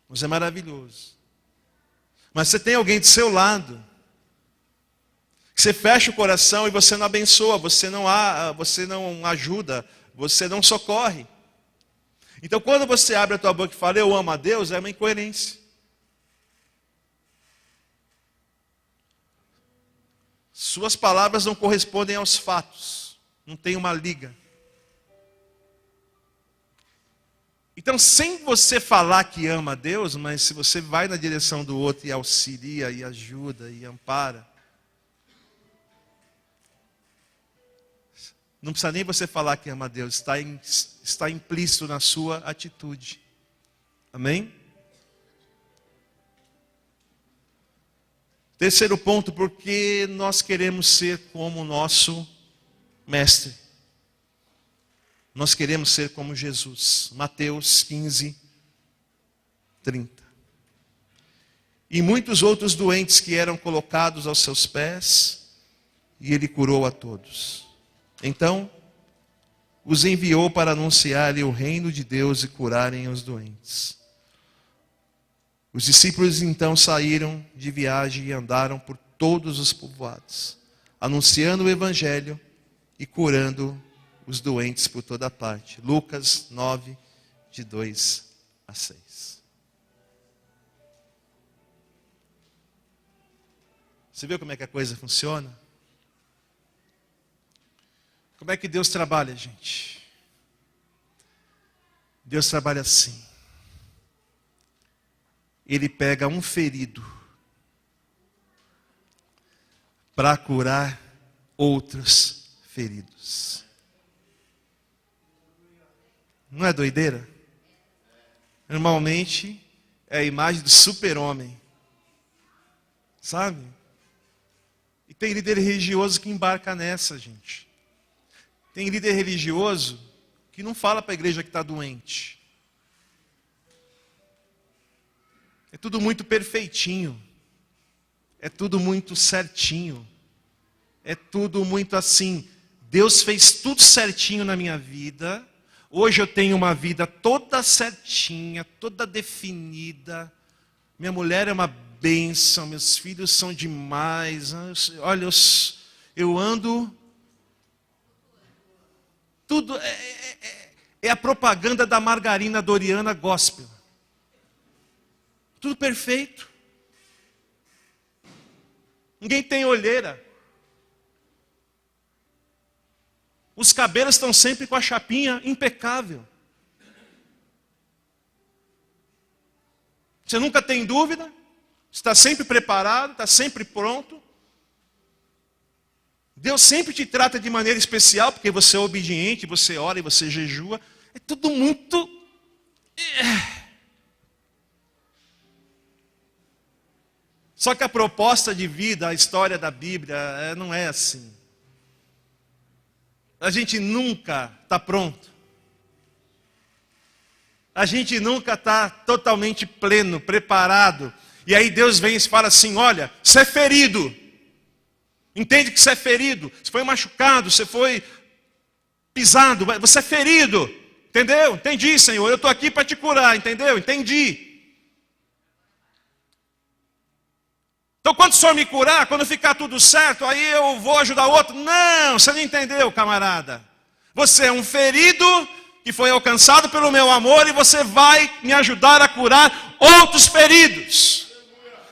Deus é maravilhoso. Mas você tem alguém do seu lado, que você fecha o coração e você não abençoa, você não ajuda, você não socorre. Então quando você abre a tua boca e fala, eu amo a Deus, é uma incoerência. Suas palavras não correspondem aos fatos. Não tem uma liga. Então, sem você falar que ama a Deus, mas se você vai na direção do outro e auxilia, e ajuda, e ampara, não precisa nem você falar que ama a Deus, está implícito na sua atitude. Amém? Terceiro ponto, porque nós queremos ser como o nosso mestre. Nós queremos ser como Jesus. Mateus 15, 30. E muitos outros doentes que eram colocados aos seus pés, e ele curou a todos. Então, os enviou para anunciar-lhe o reino de Deus e curarem os doentes. Os discípulos então saíram de viagem e andaram por todos os povoados, anunciando o evangelho e curando os doentes por toda parte. Lucas 9, de 2 a 6. Você viu como é que a coisa funciona? Como é que Deus trabalha, gente? Deus trabalha assim. Ele pega um ferido para curar outros feridos. Não é doideira? Normalmente é a imagem do super-homem. Sabe? E tem líder religioso que embarca nessa, gente. Tem líder religioso que não fala para a igreja que está doente. É tudo muito perfeitinho. É tudo muito certinho. É tudo muito assim. Deus fez tudo certinho na minha vida. Hoje eu tenho uma vida toda certinha, toda definida. Minha mulher é uma bênção, meus filhos são demais. Olha, eu ando... Tudo é a propaganda da margarina Doriana Gospel. Tudo perfeito. Ninguém tem olheira. Os cabelos estão sempre com a chapinha impecável. Você nunca tem dúvida. Está sempre preparado, está sempre pronto. Deus sempre te trata de maneira especial, porque você é obediente, você ora e você jejua. É tudo muito... Só que a proposta de vida, a história da Bíblia, não é assim. A gente nunca está pronto. A gente nunca está totalmente pleno, preparado. E aí Deus vem e fala assim, olha, você é ferido. Entende que você é ferido. Você foi machucado, você foi pisado, você é ferido. Entendeu? Entendi, Senhor. Eu estou aqui para te curar, entendeu? Entendi. Então, quando o Senhor me curar, quando ficar tudo certo, aí eu vou ajudar outro. Não, você não entendeu, camarada. Você é um ferido que foi alcançado pelo meu amor e você vai me ajudar a curar outros feridos.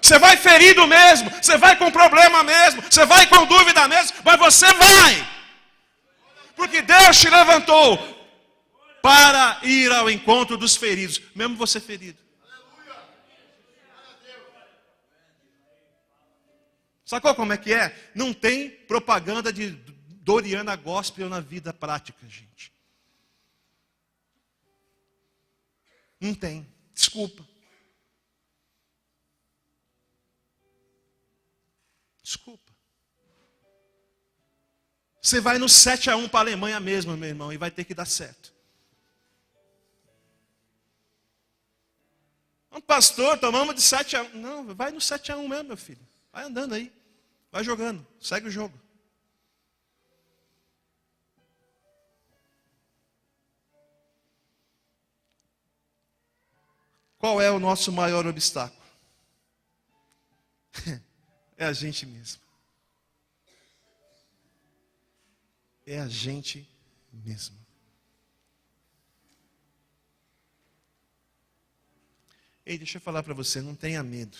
Você vai ferido mesmo, você vai com problema mesmo, você vai com dúvida mesmo, mas você vai. Porque Deus te levantou para ir ao encontro dos feridos, mesmo você ferido. Sacou como é que é? Não tem propaganda de Doriana Gospel na vida prática, gente. Não tem. Desculpa. Desculpa. Você vai no 7-1 para a Alemanha mesmo, meu irmão, e vai ter que dar certo. Pastor, tomamos de 7-1. Não, vai no 7-1 mesmo, meu filho. Vai andando aí. Vai jogando. Segue o jogo. Qual é o nosso maior obstáculo? É a gente mesmo. É a gente mesmo. Ei, deixa eu falar para você, não tenha medo.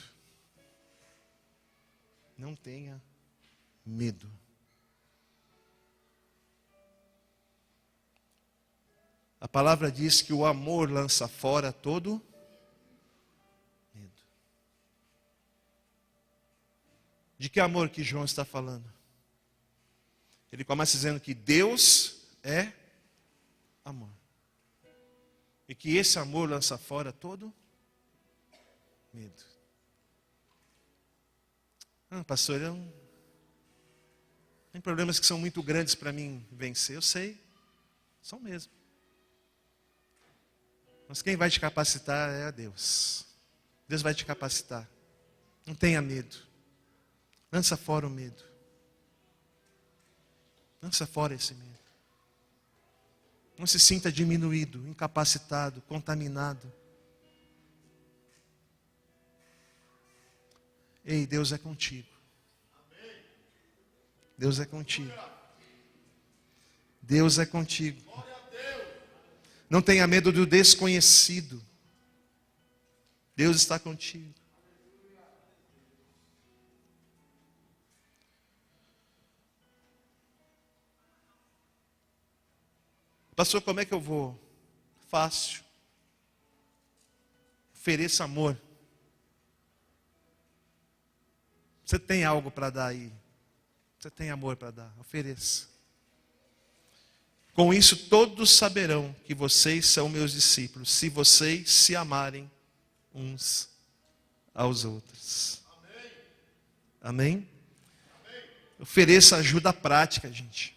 Não tenha medo. A palavra diz que o amor lança fora todo medo. De que amor que João está falando? Ele começa dizendo que Deus é amor. E que esse amor lança fora todo medo. Pastor, tem problemas que são muito grandes para mim vencer. Eu sei, são mesmo. Mas quem vai te capacitar é a Deus. Deus vai te capacitar. Não tenha medo. Lança fora o medo. Lança fora esse medo. Não se sinta diminuído, incapacitado, contaminado. Ei, Deus é contigo. Deus é contigo. Deus é contigo. Não tenha medo do desconhecido. Deus está contigo. Pastor, como é que eu vou? Fácil. Ofereça amor. Você tem algo para dar aí. Você tem amor para dar. Ofereça. Com isso todos saberão que vocês são meus discípulos, se vocês se amarem uns aos outros. Amém? Ofereça ajuda prática, gente.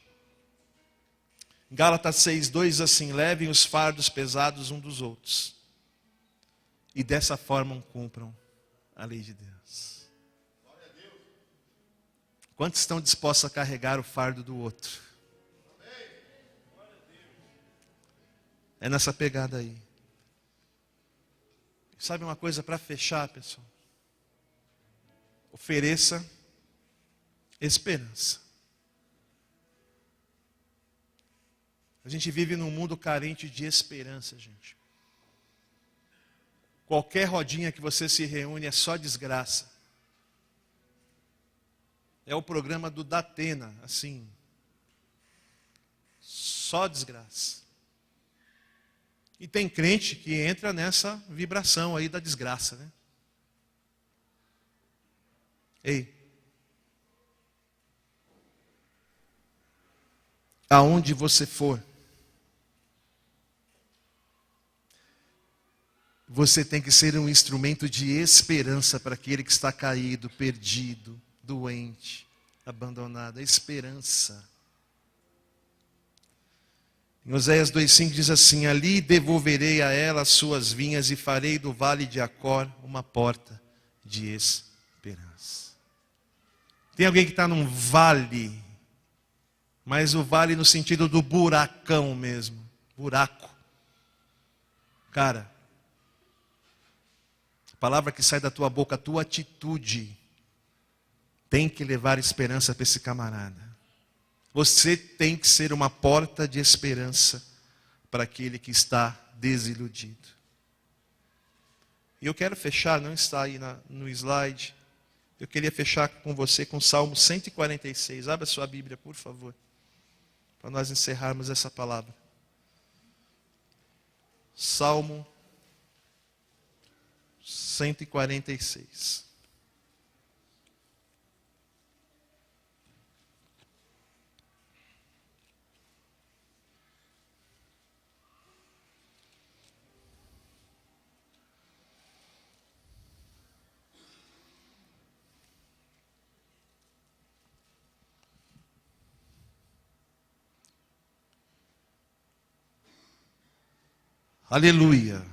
Gálatas 6:2 diz assim: levem os fardos pesados um dos outros, e dessa forma cumpram a lei de Deus. Quantos estão dispostos a carregar o fardo do outro? É nessa pegada aí. Sabe uma coisa para fechar, pessoal? Ofereça esperança. A gente vive num mundo carente de esperança, gente. Qualquer rodinha que você se reúne é só desgraça. É o programa do Datena, assim. Só desgraça. E tem crente que entra nessa vibração aí da desgraça, né? Ei. Aonde você for, você tem que ser um instrumento de esperança para aquele que está caído, perdido, doente, abandonado. A esperança. Em Oséias 2:5 diz assim: ali devolverei a ela as suas vinhas e farei do vale de Acor uma porta de esperança. Tem alguém que está num vale, mas o vale no sentido do buracão mesmo, buraco. Cara, a palavra que sai da tua boca, a tua atitude, tem que levar esperança para esse camarada. Você tem que ser uma porta de esperança para aquele que está desiludido. E eu quero fechar, não está aí no slide. Eu queria fechar com você com o Salmo 146. Abra sua Bíblia, por favor, para nós encerrarmos essa palavra. Salmo 146. Aleluia.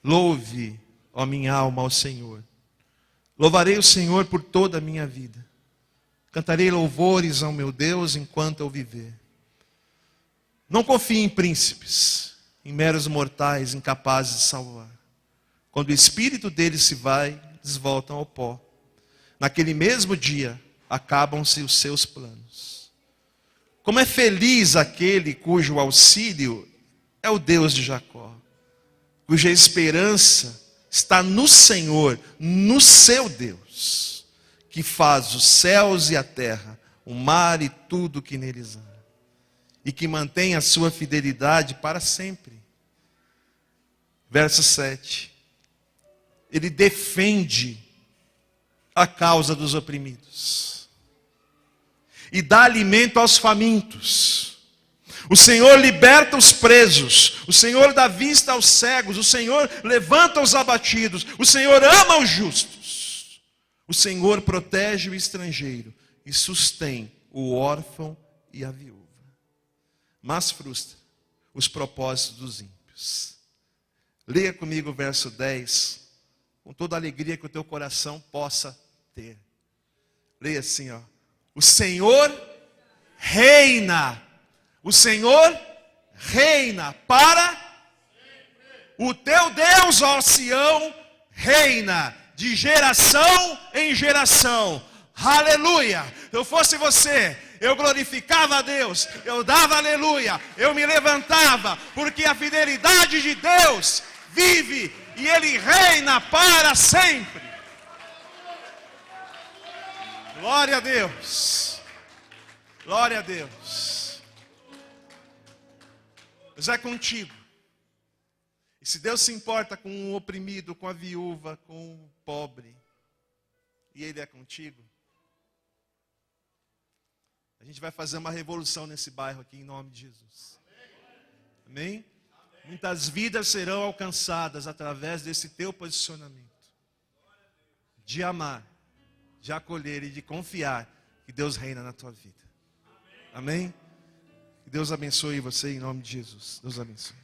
Louve, ó minha alma, ao Senhor. Louvarei o Senhor por toda a minha vida. Cantarei louvores ao meu Deus enquanto eu viver. Não confie em príncipes, em meros mortais incapazes de salvar. Quando o espírito deles se vai, eles voltam ao pó. Naquele mesmo dia, acabam-se os seus planos. Como é feliz aquele cujo auxílio é o Deus de Jacó, cuja esperança está no Senhor, no seu Deus, que faz os céus e a terra, o mar e tudo que neles há, e que mantém a sua fidelidade para sempre. Verso 7. Ele defende a causa dos oprimidos e dá alimento aos famintos. O Senhor liberta os presos, o Senhor dá vista aos cegos, o Senhor levanta os abatidos, o Senhor ama os justos. O Senhor protege o estrangeiro e sustém o órfão e a viúva, mas frustra os propósitos dos ímpios. Leia comigo o verso 10, com toda a alegria que o teu coração possa ter. Leia assim, ó. O Senhor reina. O Senhor reina para o teu Deus, ó Sião, reina de geração em geração. Aleluia! Se eu fosse você, eu glorificava a Deus, eu dava aleluia, eu me levantava, porque a fidelidade de Deus vive e Ele reina para sempre. Glória a Deus. Glória a Deus. Deus é contigo. E se Deus se importa com o oprimido, com a viúva, com o pobre, e Ele é contigo, a gente vai fazer uma revolução nesse bairro aqui em nome de Jesus. Amém? Muitas vidas serão alcançadas através desse teu posicionamento. De amar, de acolher e de confiar que Deus reina na tua vida. Amém? Que Deus abençoe você em nome de Jesus. Deus abençoe.